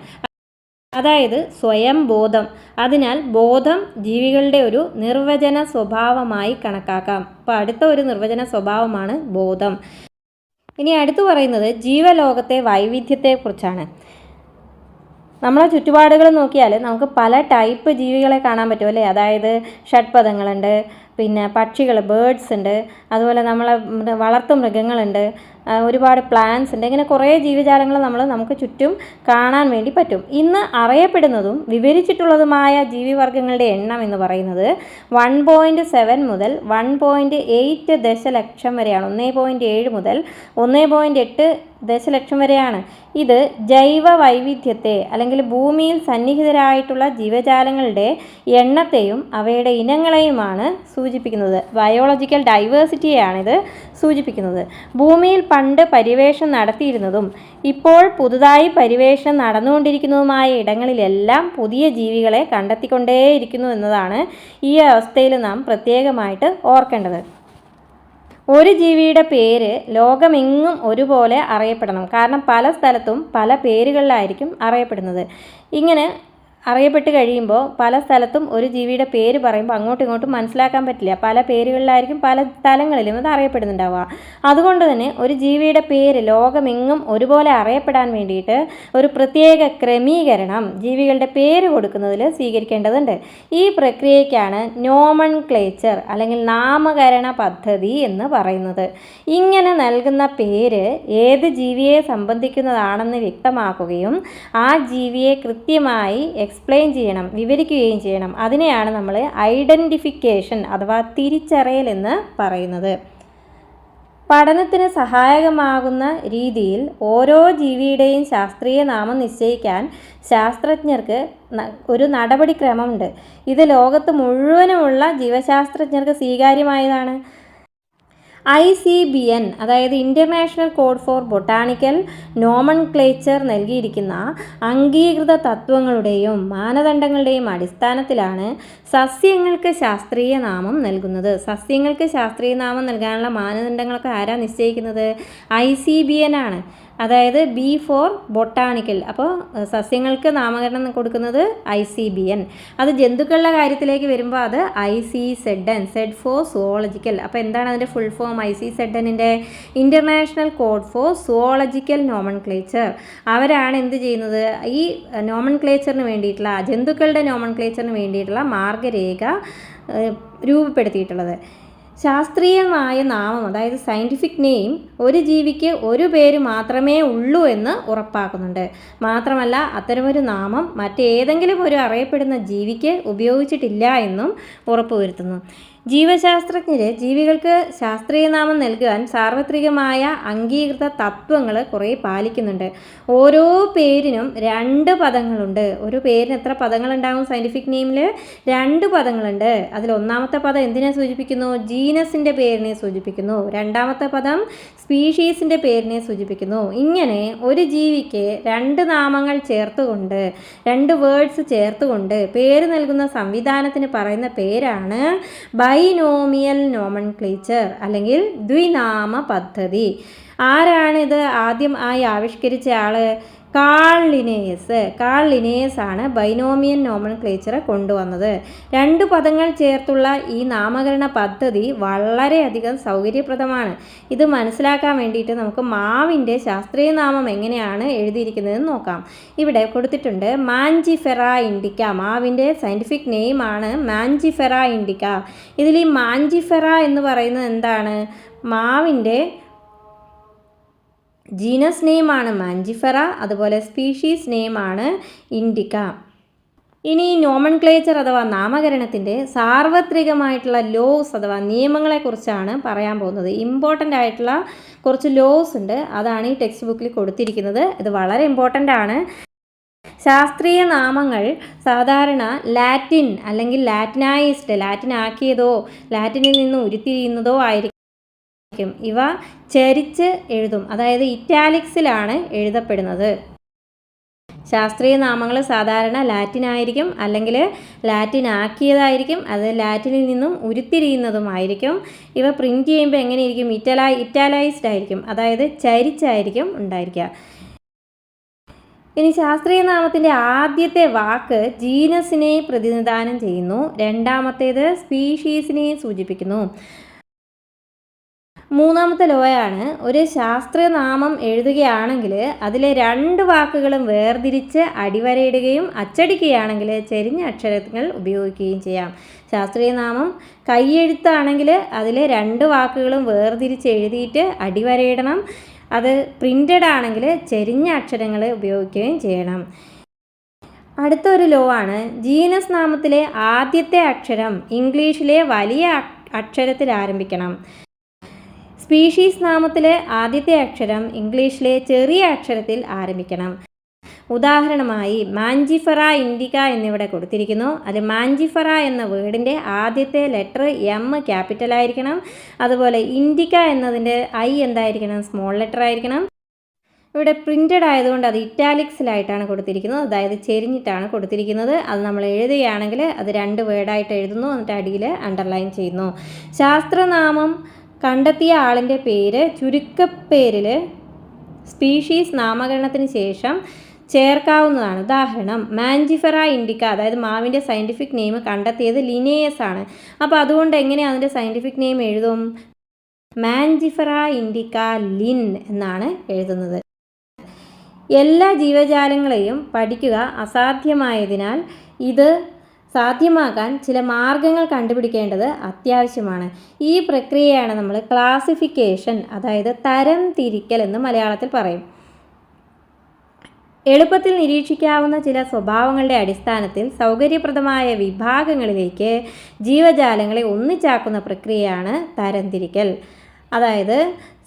അതായത് സ്വയം ബോധം. അതിനാൽ ബോധം ജീവികളുടെ ഒരു നിർവചന സ്വഭാവമായി കണക്കാക്കാം. അപ്പോൾ അടുത്ത ഒരു നിർവചന സ്വഭാവമാണ് ബോധം. ഇനി അടുത്ത് പറയുന്നത് ജീവലോകത്തെ വൈവിധ്യത്തെക്കുറിച്ചാണ്. നമ്മളെ ചുറ്റുപാടുകൾ നോക്കിയാൽ നമുക്ക് പല ടൈപ്പ് ജീവികളെ കാണാൻ പറ്റും അല്ലേ? അതായത് ഷഡ്പദങ്ങളുണ്ട്, പിന്നെ പക്ഷികൾ, ബേഡ്സ് ഉണ്ട്, അതുപോലെ നമ്മളെ വളർത്തു മൃഗങ്ങളുണ്ട്, ഒരുപാട് പ്ലാന്റ്സ് ഉണ്ട്. ഇങ്ങനെ കുറേ ജീവജാലങ്ങൾ നമുക്ക് ചുറ്റും കാണാൻ വേണ്ടി പറ്റും. ഇന്ന് അറിയപ്പെടുന്നതും വിവരിച്ചിട്ടുള്ളതുമായ ജീവിവർഗങ്ങളുടെ എണ്ണം എന്ന് പറയുന്നത് 1.7 മുതൽ 1.8 ദശലക്ഷം വരെയാണ്. 1.7 മുതൽ 1.8 ദശലക്ഷം വരെയാണ്. ഇത് ജൈവ വൈവിധ്യത്തെ അല്ലെങ്കിൽ ഭൂമിയിൽ സന്നിഹിതരായിട്ടുള്ള ജീവജാലങ്ങളുടെ എണ്ണത്തെയും അവയുടെ ഇനങ്ങളെയുമാണ് സൂചിപ്പിക്കുന്നത്. ബയോളജിക്കൽ ഡൈവേഴ്സിറ്റിയെയാണിത് സൂചിപ്പിക്കുന്നത്. ഭൂമിയിൽ പണ്ട് പര്യവേഷണം നടത്തിയിരുന്നതും ഇപ്പോൾ പുതുതായി പര്യവേഷണം നടന്നുകൊണ്ടിരിക്കുന്നതുമായ ഇടങ്ങളിലെല്ലാം പുതിയ ജീവികളെ കണ്ടെത്തിക്കൊണ്ടേയിരിക്കുന്നു എന്നതാണ് ഈ അവസ്ഥയിൽ നാം പ്രത്യേകമായിട്ട് ഓർക്കേണ്ടത്. ഒരു ജീവിയുടെ പേര് ലോകമെങ്ങും ഒരുപോലെ അറിയപ്പെടണം. കാരണം പല സ്ഥലത്തും പല പേരുകളിലായിരിക്കും അറിയപ്പെടുന്നത്. ഇങ്ങനെ അറിയപ്പെട്ട് കഴിയുമ്പോൾ പല സ്ഥലത്തും ഒരു ജീവിയുടെ പേര് പറയുമ്പോൾ അങ്ങോട്ടും ഇങ്ങോട്ടും മനസ്സിലാക്കാൻ പറ്റില്ല. പല പേരുകളിലായിരിക്കും പല സ്ഥലങ്ങളിലും അത് അറിയപ്പെടുന്നുണ്ടാവുക. അതുകൊണ്ട് തന്നെ ഒരു ജീവിയുടെ പേര് ലോകമെങ്ങും ഒരുപോലെ അറിയപ്പെടാൻ വേണ്ടിയിട്ട് ഒരു പ്രത്യേക ക്രമീകരണം ജീവികളുടെ പേര് കൊടുക്കുന്നതിൽ സ്വീകരിക്കേണ്ടതുണ്ട്. ഈ പ്രക്രിയയ്ക്കാണ് നോമൻക്ലേച്ചർ അല്ലെങ്കിൽ നാമകരണ പദ്ധതി എന്ന് പറയുന്നത്. ഇങ്ങനെ നൽകുന്ന പേര് ഏത് ജീവിയെ സംബന്ധിക്കുന്നതാണെന്ന് വ്യക്തമാക്കുകയും ആ ജീവിയെ കൃത്യമായി എക്സ്പ്ലെയിൻ ചെയ്യണം, വിവരിക്കുകയും ചെയ്യണം. അതിനെയാണ് നമ്മൾ ഐഡൻറ്റിഫിക്കേഷൻ അഥവാ തിരിച്ചറിയൽ എന്ന് പറയുന്നത്. പഠനത്തിന് സഹായകമാകുന്ന രീതിയിൽ ഓരോ ജീവിയുടെയും ശാസ്ത്രീയ നാമം നിശ്ചയിക്കാൻ ശാസ്ത്രജ്ഞർക്ക് ഒരു നടപടിക്രമമുണ്ട്. ഇത് ലോകത്ത് മുഴുവനുമുള്ള ജീവശാസ്ത്രജ്ഞർക്ക് സ്വീകാര്യമായതാണ്. ICBN അതായത് international code for botanical nomenclature നൽകിയിരിക്കുന്ന അംഗീകൃത തത്വങ്ങളുടെയും മാനദണ്ഡങ്ങളുടെയും അടിസ്ഥാനത്തിലാണ് സസ്യങ്ങൾക്ക് ശാസ്ത്രീയ നാമം നൽകുന്നത്. സസ്യങ്ങൾക്ക് ശാസ്ത്രീയ നാമം നൽകാനുള്ള മാനദണ്ഡങ്ങളൊക്കെ ആരാ നിശ്ചയിക്കുന്നത്? ICBN ആണ്. അതായത് ബി ഫോർ ബൊട്ടാണിക്കൽ. അപ്പോൾ സസ്യങ്ങൾക്ക് നാമകരണം കൊടുക്കുന്നത് ICBN. അത് ജന്തുക്കളുടെ കാര്യത്തിലേക്ക് വരുമ്പോൾ അത് ICZN, സെഡ് ഫോർ സുവോളജിക്കൽ. അപ്പോൾ എന്താണ് അതിൻ്റെ ഫുൾ ഫോം? ICZNൻ്റെ international code for zoological nomenclature. അവരാണ് എന്ത് ചെയ്യുന്നത്? ഈ നോമൻക്ലേച്ചറിന് വേണ്ടിയിട്ടുള്ള ജന്തുക്കളുടെ നോമൻക്ലേച്ചറിന് വേണ്ടിയിട്ടുള്ള മാർഗരേഖ രൂപപ്പെടുത്തിയിട്ടുള്ളത്. ശാസ്ത്രീയമായ നാമം അതായത് സയൻറ്റിഫിക് നെയിം ഒരു ജീവിക്ക് ഒരു പേര് മാത്രമേ ഉള്ളൂ എന്ന് ഉറപ്പാക്കുന്നുണ്ട്. മാത്രമല്ല അത്തരമൊരു നാമം മറ്റേതെങ്കിലും ഒരു അറിയപ്പെടുന്ന ജീവിക്ക് ഉപയോഗിച്ചിട്ടില്ല എന്നും ഉറപ്പുവരുത്തുന്നു. ജീവശാസ്ത്രജ്ഞർ ജീവികൾക്ക് ശാസ്ത്രീയ നാമം നൽകുവാൻ സാർവത്രികമായ അംഗീകൃത തത്വങ്ങൾ കുറേ പാലിക്കുന്നുണ്ട്. ഓരോ പേരിനും 2 പദങ്ങളുണ്ട്. ഒരു പേരിന് എത്ര പദങ്ങളുണ്ടാകും? സയൻറ്റിഫിക് നെയിമിൽ 2 പദങ്ങളുണ്ട്. അതിൽ ഒന്നാമത്തെ പദം എന്തിനെ സൂചിപ്പിക്കുന്നു? ജീനസിൻ്റെ പേരിനെ സൂചിപ്പിക്കുന്നു. രണ്ടാമത്തെ പദം സ്പീഷീസിൻ്റെ പേരിനെ സൂചിപ്പിക്കുന്നു. ഇങ്ങനെ ഒരു ജീവിക്ക് 2 നാമങ്ങൾ ചേർത്തുകൊണ്ട് 2 വേർഡ്സ് ചേർത്തുകൊണ്ട് പേര് നൽകുന്ന സംവിധാനത്തിന് പറയുന്ന പേരാണ് ബൈനോമിയൽ നോമൻക്ലേച്ചർ അല്ലെങ്കിൽ ദ്വിനാമ പദ്ധതി. ആരാണിത് ആദ്യമായി ആവിഷ്കരിച്ച ആൾ? കാൾ ലിനേയസ് ആണ് ബൈനോമിയൽ നോമൻക്ലേച്ചർ കൊണ്ടുവന്നത്. 2 പദങ്ങൾ ചേർത്തുള്ള ഈ നാമകരണ പദ്ധതി വളരെയധികം സൗകര്യപ്രദമാണ്. ഇത് മനസ്സിലാക്കാൻ വേണ്ടിയിട്ട് നമുക്ക് മാവിൻ്റെ ശാസ്ത്രീയ നാമം എങ്ങനെയാണ് എഴുതിയിരിക്കുന്നതെന്ന് നോക്കാം. ഇവിടെ കൊടുത്തിട്ടുണ്ട് മാഞ്ചിഫെറ ഇൻഡിക്ക. മാവിൻ്റെ സയൻറ്റിഫിക് നെയിമാണ് മാഞ്ചിഫെറ ഇൻഡിക്ക. ഇതിൽ ഈ മാഞ്ചിഫെറ എന്ന് പറയുന്നത് എന്താണ്? മാവിൻ്റെ ജീനസ് നെയിമാണ് മാഞ്ചിഫെറ, അതുപോലെ സ്പീഷീസ് നെയിമാണ് ഇൻഡിക്ക. ഇനി നോമൻക്ലേച്ചർ അഥവാ നാമകരണത്തിൻ്റെ സാർവത്രികമായിട്ടുള്ള ലോസ് അഥവാ നിയമങ്ങളെക്കുറിച്ചാണ് പറയാൻ പോകുന്നത്. ഇമ്പോർട്ടൻ്റ് ആയിട്ടുള്ള കുറച്ച് ലോസ് ഉണ്ട്. അതാണ് ഈ ടെക്സ്റ്റ് ബുക്കിൽ കൊടുത്തിരിക്കുന്നത്. ഇത് വളരെ ഇമ്പോർട്ടൻ്റ് ആണ്. ശാസ്ത്രീയ നാമങ്ങൾ സാധാരണ ലാറ്റിൻ അല്ലെങ്കിൽ ലാറ്റിനാക്കിയതോ ലാറ്റിനിൽ നിന്ന് ഉരുത്തിരിയുന്നതോ ആയിരിക്കും. ഇവ ചരിച്ച് എഴുതും, അതായത് ഇറ്റാലിക്സിലാണ് എഴുതപ്പെടുന്നത്. ശാസ്ത്രീയ നാമങ്ങൾ സാധാരണ ലാറ്റിൻ ആയിരിക്കും, അല്ലെങ്കിൽ ലാറ്റിൻ ആക്കിയതായിരിക്കും, അത് ലാറ്റിനിൽ നിന്നും ഉരുത്തിരിയുന്നതുമായിരിക്കും. ഇവ പ്രിൻറ്റ് ചെയ്യുമ്പോൾ എങ്ങനെയിരിക്കും? ഇറ്റാലൈസ്ഡ് ആയിരിക്കും, അതായത് ചരിച്ചായിരിക്കും ഉണ്ടായിരിക്കുക. ഇനി ശാസ്ത്രീയ നാമത്തിൻ്റെ ആദ്യത്തെ വാക്ക് ജീനസിനെ പ്രതിനിധാനം ചെയ്യുന്നു. രണ്ടാമത്തേത് സ്പീഷീസിനെ സൂചിപ്പിക്കുന്നു. മൂന്നാമത്തെ ലോയാണ് ഒരു ശാസ്ത്രനാമം എഴുതുകയാണെങ്കിൽ അതിലെ 2 വാക്കുകളും വേർതിരിച്ച് അടിവരയിടുകയും അച്ചടിക്കുകയാണെങ്കിൽ ചെരിഞ്ഞ അക്ഷരങ്ങൾ ഉപയോഗിക്കുകയും ചെയ്യാം. ശാസ്ത്രീയ നാമം കൈയെഴുത്താണെങ്കിൽ അതിലെ 2 വാക്കുകളും വേർതിരിച്ച് എഴുതിയിട്ട് അടിവരയിടണം. അത് പ്രിൻ്റഡ് ആണെങ്കിൽ ചെരിഞ്ഞ അക്ഷരങ്ങൾ ഉപയോഗിക്കുകയും ചെയ്യണം. അടുത്തൊരു ലോ ആണ്, ജീനസ് നാമത്തിലെ ആദ്യത്തെ അക്ഷരം ഇംഗ്ലീഷിലെ വലിയ അക്ഷരത്തിൽ ആരംഭിക്കണം. സ്പീഷീസ് നാമത്തിലെ ആദ്യത്തെ അക്ഷരം ഇംഗ്ലീഷിലെ ചെറിയ അക്ഷരത്തിൽ ആരംഭിക്കണം. ഉദാഹരണമായി മാഞ്ചിഫറ ഇൻഡിക്ക എന്നിവിടെ കൊടുത്തിരിക്കുന്നു. അത് മാഞ്ചിഫറ എന്ന വേർഡിൻ്റെ ആദ്യത്തെ ലെറ്റർ എം ക്യാപിറ്റലായിരിക്കണം. അതുപോലെ ഇൻഡിക്ക എന്നതിൻ്റെ ഐ എന്തായിരിക്കണം? സ്മോൾ ലെറ്റർ ആയിരിക്കണം. ഇവിടെ പ്രിൻ്റഡ് ആയതുകൊണ്ട് അത് ഇറ്റാലിക്സിലായിട്ടാണ് കൊടുത്തിരിക്കുന്നത്, അതായത് ചെരിഞ്ഞിട്ടാണ് കൊടുത്തിരിക്കുന്നത്. അത് നമ്മൾ എഴുതുകയാണെങ്കിൽ അത് 2 വേർഡായിട്ട് എഴുതുന്നു, എന്നിട്ട് അടിയിൽ അണ്ടർലൈൻ ചെയ്യുന്നു. ശാസ്ത്രനാമം കണ്ടെത്തിയ ആളിൻ്റെ പേര് ചുരുക്കപ്പേരിൽ സ്പീഷീസ് നാമകരണത്തിന് ശേഷം ചേർക്കാവുന്നതാണ്. ഉദാഹരണം മാഞ്ചിഫറ ഇൻഡിക്ക, അതായത് മാവിൻ്റെ സയൻറ്റിഫിക് നെയിം കണ്ടെത്തിയത് ലിനേയസ് ആണ്. അപ്പോൾ അതുകൊണ്ട് എങ്ങനെയാണ് അതിൻ്റെ സയൻറ്റിഫിക് നെയിം എഴുതും? മാഞ്ചിഫറ ഇൻഡിക്ക ലിൻ എന്നാണ് എഴുതുന്നത്. എല്ലാ ജീവജാലങ്ങളെയും പഠിക്കുക അസാധ്യമായതിനാൽ ഇത് സാധ്യമാക്കാൻ ചില മാർഗങ്ങൾ കണ്ടുപിടിക്കേണ്ടത് അത്യാവശ്യമാണ്. ഈ പ്രക്രിയയാണ് നമ്മൾ ക്ലാസിഫിക്കേഷൻ, അതായത് തരം തിരിക്കൽ എന്ന് മലയാളത്തിൽ പറയും. എളുപ്പത്തിൽ നിരീക്ഷിക്കാവുന്ന ചില സ്വഭാവങ്ങളുടെ അടിസ്ഥാനത്തിൽ സൗകര്യപ്രദമായ വിഭാഗങ്ങളിലേക്ക് ജീവജാലങ്ങളെ ഒന്നിച്ചാക്കുന്ന പ്രക്രിയയാണ് തരംതിരിക്കൽ. അതായത്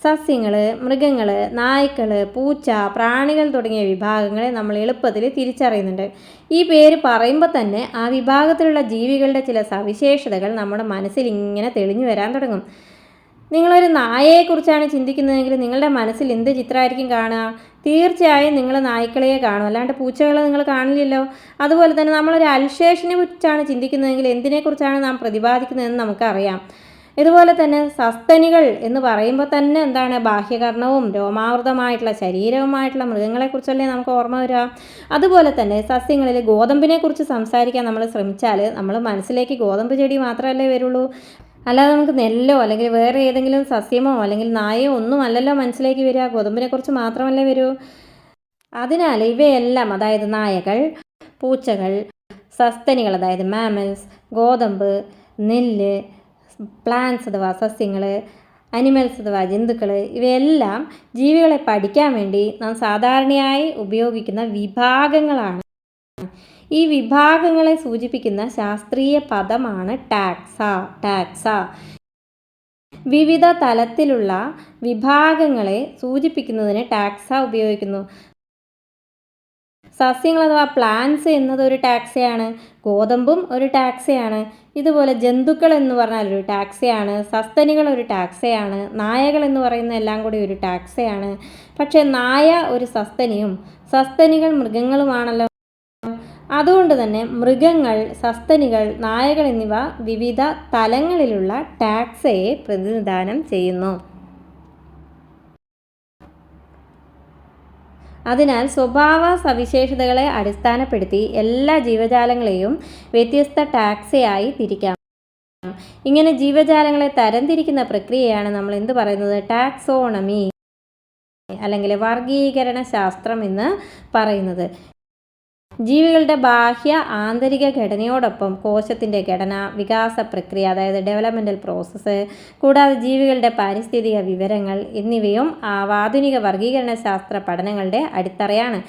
സസ്യങ്ങൾ, മൃഗങ്ങൾ, നായ്ക്കൾ, പൂച്ച, പ്രാണികൾ തുടങ്ങിയ വിഭാഗങ്ങളെ നമ്മൾ എളുപ്പത്തിൽ തിരിച്ചറിയുന്നുണ്ട്. ഈ പേര് പറയുമ്പോൾ തന്നെ ആ വിഭാഗത്തിലുള്ള ജീവികളുടെ ചില സവിശേഷതകൾ നമ്മുടെ മനസ്സിൽ ഇങ്ങനെ തെളിഞ്ഞു വരാൻ തുടങ്ങും. നിങ്ങളൊരു നായയെക്കുറിച്ചാണ് ചിന്തിക്കുന്നതെങ്കിൽ നിങ്ങളുടെ മനസ്സിൽ എന്ത് ചിത്രമായിരിക്കും കാണുക? തീർച്ചയായും നിങ്ങൾ നായ്ക്കളെ കാണും, അല്ലാണ്ട് പൂച്ചകളെ നിങ്ങൾ കാണില്ലല്ലോ. അതുപോലെ തന്നെ നമ്മളൊരു അൽഷേഷനെ കുറിച്ചാണ് ചിന്തിക്കുന്നതെങ്കിൽ എന്തിനെക്കുറിച്ചാണ് നാം പ്രതിപാദിക്കുന്നതെന്ന് നമുക്കറിയാം. ഇതുപോലെ തന്നെ സസ്തനികൾ എന്ന് പറയുമ്പോൾ തന്നെ എന്താണ്? ബാഹ്യകർണവും രോമാവൃതമായിട്ടുള്ള ശരീരവുമായിട്ടുള്ള മൃഗങ്ങളെക്കുറിച്ചല്ലേ നമുക്ക് ഓർമ്മ വരിക. അതുപോലെ തന്നെ സസ്യങ്ങളിൽ ഗോതമ്പിനെക്കുറിച്ച് സംസാരിക്കാൻ നമ്മൾ ശ്രമിച്ചാൽ നമ്മൾ മനസ്സിലേക്ക് ഗോതമ്പ് ചെടി മാത്രമല്ലേ വരുള്ളൂ, അല്ലാതെ നമുക്ക് നെല്ലോ അല്ലെങ്കിൽ വേറെ ഏതെങ്കിലും സസ്യമോ അല്ലെങ്കിൽ നായയോ ഒന്നും അല്ലല്ലോ മനസ്സിലേക്ക് വരിക, ഗോതമ്പിനെക്കുറിച്ച് മാത്രമല്ലേ വരൂ. അതിനാൽ ഇവയെല്ലാം, അതായത് നായകൾ, പൂച്ചകൾ, സസ്തനികൾ അതായത് മാമൽസ്, ഗോതമ്പ്, നെല്ല്, പ്ലാന്റ്സ് അഥവാ സസ്യങ്ങൾ, അനിമൽസ് അഥവാ ജന്തുക്കൾ, ഇവയെല്ലാം ജീവികളെ പഠിക്കാൻ വേണ്ടി നാം സാധാരണയായി ഉപയോഗിക്കുന്ന വിഭാഗങ്ങളാണ്. ഈ വിഭാഗങ്ങളെ സൂചിപ്പിക്കുന്ന ശാസ്ത്രീയ പദമാണ് ടാക്സ. വിവിധ തലത്തിലുള്ള വിഭാഗങ്ങളെ സൂചിപ്പിക്കുന്നതിന് ടാക്സ ഉപയോഗിക്കുന്നു. സസ്യങ്ങൾ അഥവാ പ്ലാന്റ്സ് എന്നത് ഒരു ടാക്സയാണ്, ഗോതമ്പും ഒരു ടാക്സയാണ്. ഇതുപോലെ ജന്തുക്കൾ എന്ന് പറഞ്ഞാൽ ഒരു ടാക്സയാണ്, സസ്തനികൾ ഒരു ടാക്സയാണ്, നായകൾ എന്ന് പറയുന്ന എല്ലാം കൂടി ഒരു ടാക്സയാണ്. പക്ഷേ നായ ഒരു സസ്തനിയും സസ്തനികൾ മൃഗങ്ങളുമാണല്ലോ. അതുകൊണ്ട് തന്നെ മൃഗങ്ങൾ, സസ്തനികൾ, നായകൾ എന്നിവ വിവിധ തലങ്ങളിലുള്ള ടാക്സയെ പ്രതിനിധാനം ചെയ്യുന്നു. അതിനാൽ സ്വഭാവ സവിശേഷതകളെ അടിസ്ഥാനപ്പെടുത്തി എല്ലാ ജീവജാലങ്ങളെയും വ്യത്യസ്ത ടാക്സയായി തിരിക്കാം. ഇങ്ങനെ ജീവജാലങ്ങളെ തരംതിരിക്കുന്ന പ്രക്രിയയാണ് നമ്മൾ എന്ത് പറയുന്നത്? ടാക്സോണമി അല്ലെങ്കിൽ വർഗീകരണ ശാസ്ത്രം എന്ന് പറയുന്നത്. ജീവികളുടെ ബാഹ്യ ആന്തരിക ഘടനയോടൊപ്പം കോശത്തിൻ്റെ ഘടന, വികാസ പ്രക്രിയ അതായത് ഡെവലപ്മെൻ്റൽ പ്രോസസ്സ്, കൂടാതെ ജീവികളുടെ പാരിസ്ഥിതിക വിവരങ്ങൾ എന്നിവയും ആധുനിക വർഗീകരണ ശാസ്ത്ര പഠനങ്ങളുടെ അടിത്തറയാണ്.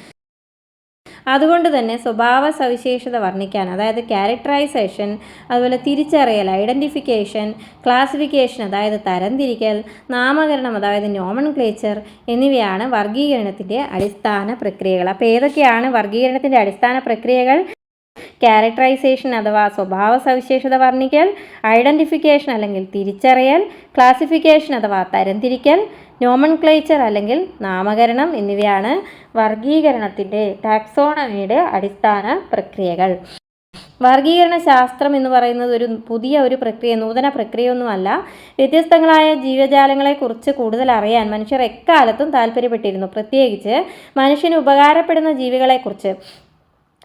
അതുകൊണ്ട് തന്നെ സ്വഭാവ സവിശേഷത വർണ്ണിക്കാൻ, അതായത് ക്യാരക്ടറൈസേഷൻ, അതുപോലെ തിരിച്ചറിയൽ ഐഡൻറ്റിഫിക്കേഷൻ, ക്ലാസിഫിക്കേഷൻ അതായത് തരംതിരിക്കൽ, നാമകരണം അതായത് നോമൻക്ലേച്ചർ എന്നിവയാണ് വർഗീകരണത്തിൻ്റെ അടിസ്ഥാന പ്രക്രിയകൾ. അപ്പോൾ ഏതൊക്കെയാണ് വർഗീകരണത്തിൻ്റെ അടിസ്ഥാന പ്രക്രിയകൾ? ക്യാരക്ടറൈസേഷൻ അഥവാ സ്വഭാവ സവിശേഷത വർണ്ണിക്കൽ, ഐഡൻറ്റിഫിക്കേഷൻ അല്ലെങ്കിൽ തിരിച്ചറിയൽ, ക്ലാസിഫിക്കേഷൻ അഥവാ തരംതിരിക്കൽ, നോമൻക്ലേച്ചർ അല്ലെങ്കിൽ നാമകരണം എന്നിവയാണ് വർഗീകരണത്തിൻ്റെ ടാക്സോണമിയുടെ അടിസ്ഥാന പ്രക്രിയകൾ. വർഗീകരണ ശാസ്ത്രം എന്ന് പറയുന്നത് പുതിയ പ്രക്രിയ, നൂതന പ്രക്രിയയൊന്നുമല്ല. വ്യത്യസ്തങ്ങളായ ജീവജാലങ്ങളെക്കുറിച്ച് കൂടുതൽ അറിയാൻ മനുഷ്യർ എക്കാലത്തും താല്പര്യപ്പെട്ടിരുന്നു. പ്രത്യേകിച്ച് മനുഷ്യന് ഉപകാരപ്പെടുന്ന ജീവികളെക്കുറിച്ച്.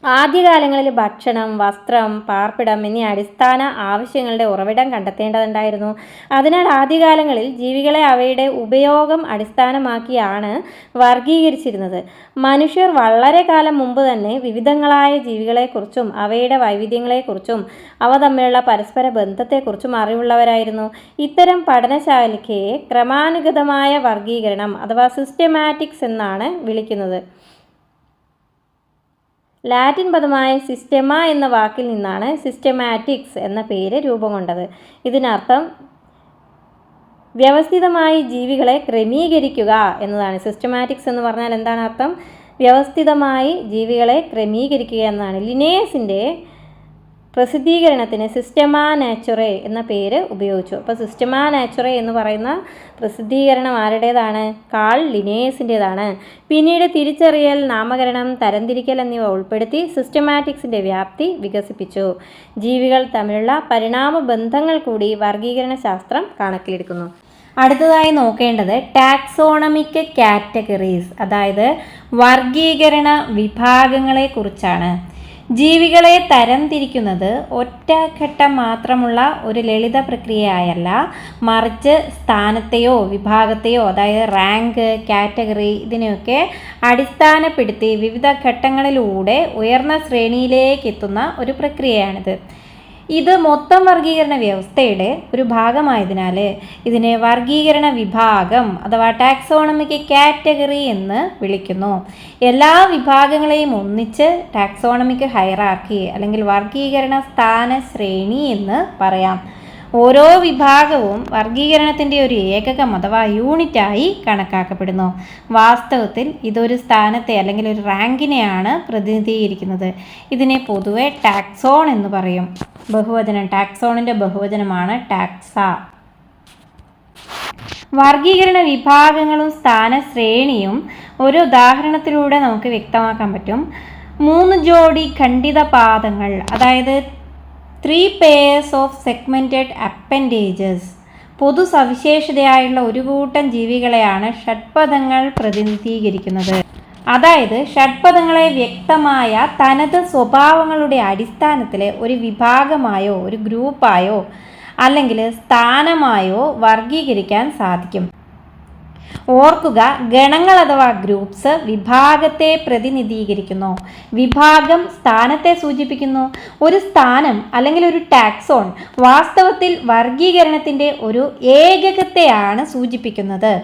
ആദ്യകാലങ്ങളിൽ ഭക്ഷണം, വസ്ത്രം, പാർപ്പിടം എന്നീ അടിസ്ഥാന ആവശ്യങ്ങളുടെ ഉറവിടം കണ്ടെത്തേണ്ടതുണ്ടായിരുന്നു. അതിനാൽ ആദ്യകാലങ്ങളിൽ ജീവികളെ അവയുടെ ഉപയോഗം അടിസ്ഥാനമാക്കിയാണ് വർഗീകരിച്ചിരുന്നത്. മനുഷ്യർ വളരെ കാലം മുമ്പ് തന്നെ വിവിധങ്ങളായ ജീവികളെക്കുറിച്ചും അവയുടെ വൈവിധ്യങ്ങളെക്കുറിച്ചും അവ തമ്മിലുള്ള പരസ്പര ബന്ധത്തെക്കുറിച്ചും അറിവുള്ളവരായിരുന്നു. ഇത്തരം പഠനശാഖയെ ക്രമാനുഗതമായ വർഗീകരണം അഥവാ സിസ്റ്റമാറ്റിക്സ് എന്നാണ് വിളിക്കുന്നത്. ലാറ്റിൻ പദമായ സിസ്റ്റമ എന്ന വാക്കിൽ നിന്നാണ് സിസ്റ്റമാറ്റിക്സ് എന്ന പേര് രൂപം കൊണ്ടത്. ഇതിനർത്ഥം വ്യവസ്ഥിതമായി ജീവികളെ ക്രമീകരിക്കുക എന്നതാണ്. സിസ്റ്റമാറ്റിക്സ് എന്ന് പറഞ്ഞാൽ എന്താണ് അർത്ഥം? വ്യവസ്ഥിതമായി ജീവികളെ ക്രമീകരിക്കുക എന്നതാണ്. ലിനേയസിൻ്റെ പ്രസിദ്ധീകരണത്തിന് സിസ്റ്റമാ നാച്ചുറേ എന്ന പേര് ഉപയോഗിച്ചു. അപ്പോൾ സിസ്റ്റമാ നാച്ചുറേ എന്ന് പറയുന്ന പ്രസിദ്ധീകരണം ആരുടേതാണ്? കാൾ ലിനേയസിൻ്റേതാണ്. പിന്നീട് തിരിച്ചറിയൽ, നാമകരണം, തരംതിരിക്കൽ എന്നിവ ഉൾപ്പെടുത്തി സിസ്റ്റമാറ്റിക്സിൻ്റെ വ്യാപ്തി വികസിപ്പിച്ചു. ജീവികൾ തമ്മിലുള്ള പരിണാമ ബന്ധങ്ങൾ കൂടി വർഗീകരണ ശാസ്ത്രം കണക്കിലെടുക്കുന്നു. അടുത്തതായി നോക്കേണ്ടത് ടാക്സോണമിക് കാറ്റഗറീസ്, അതായത് വർഗീകരണ വിഭാഗങ്ങളെക്കുറിച്ചാണ്. ജീവികളെ തരംതിരിക്കുന്നത് ഒറ്റഘട്ടം മാത്രമുള്ള ഒരു ലളിത പ്രക്രിയയല്ല, മറിച്ച് സ്ഥാനത്തെയോ വിഭാഗത്തെയോ, അതായത് റാങ്ക്, കാറ്റഗറി ഇതിനെയൊക്കെ അടിസ്ഥാനപ്പെടുത്തി വിവിധ ഘട്ടങ്ങളിലൂടെ ഉയർന്ന ശ്രേണിയിലേക്ക് എത്തുന്ന ഒരു പ്രക്രിയയാണിത്. ഇത് മൊത്തം വർഗീകരണ വ്യവസ്ഥയുടെ ഒരു ഭാഗമായതിനാൽ ഇതിനെ വർഗീകരണ വിഭാഗം അഥവാ ടാക്സോണമിക് കാറ്റഗറി എന്ന് വിളിക്കുന്നു. എല്ലാ വിഭാഗങ്ങളെയും ഒന്നിച്ച് ടാക്സോണമിക് ഹൈറാർക്കി അല്ലെങ്കിൽ വർഗീകരണ സ്ഥാന ശ്രേണി എന്ന് പറയാം. ഓരോ വിഭാഗവും വർഗീകരണത്തിൻ്റെ ഒരു ഏകകം അഥവാ യൂണിറ്റായി കണക്കാക്കപ്പെടുന്നു. വാസ്തവത്തിൽ ഇതൊരു സ്ഥാനത്തെ അല്ലെങ്കിൽ ഒരു റാങ്കിനെയാണ് പ്രതിനിധീകരിക്കുന്നത്. ഇതിനെ പൊതുവെ ടാക്സോൺ എന്ന് പറയും. ബഹുവചനം, ടാക്സോണിൻ്റെ ബഹുവചനമാണ് ടാക്സ. വർഗീകരണ വിഭാഗങ്ങളും സ്ഥാനശ്രേണിയും ഒരു ഉദാഹരണത്തിലൂടെ നമുക്ക് വ്യക്തമാക്കാൻ പറ്റും. 3 ജോഡി ഖണ്ഡിത പാദങ്ങൾ, അതായത് 3 pairs of segmented appendages, പൊതു സവിശേഷതയായുള്ള ഒരു കൂട്ടം ജീവികളെയാണ് ഷഡ്പദങ്ങൾ പ്രതിനിധീകരിക്കുന്നത്. അതായത് ഷഡ്പദങ്ങളെ വ്യക്തമായ തനത് സ്വഭാവങ്ങളുടെ അടിസ്ഥാനത്തിൽ ഒരു വിഭാഗമായോ ഒരു ഗ്രൂപ്പായോ അല്ലെങ്കിൽ സ്ഥാനമായോ വർഗീകരിക്കാൻ സാധിക്കും. ഓർക്കുക, ഗണങ്ങൾ അഥവാ ഗ്രൂപ്പ്സ് വിഭാഗത്തെ പ്രതിനിധീകരിക്കുന്നു. വിഭാഗം സ്ഥാനത്തെ സൂചിപ്പിക്കുന്നു. ഒരു സ്ഥാനം അല്ലെങ്കിൽ ഒരു ടാക്സോൺ വാസ്തവത്തിൽ വർഗീകരണത്തിൻ്റെ ഒരു ഏകകത്തെയാണ് സൂചിപ്പിക്കുന്നത്.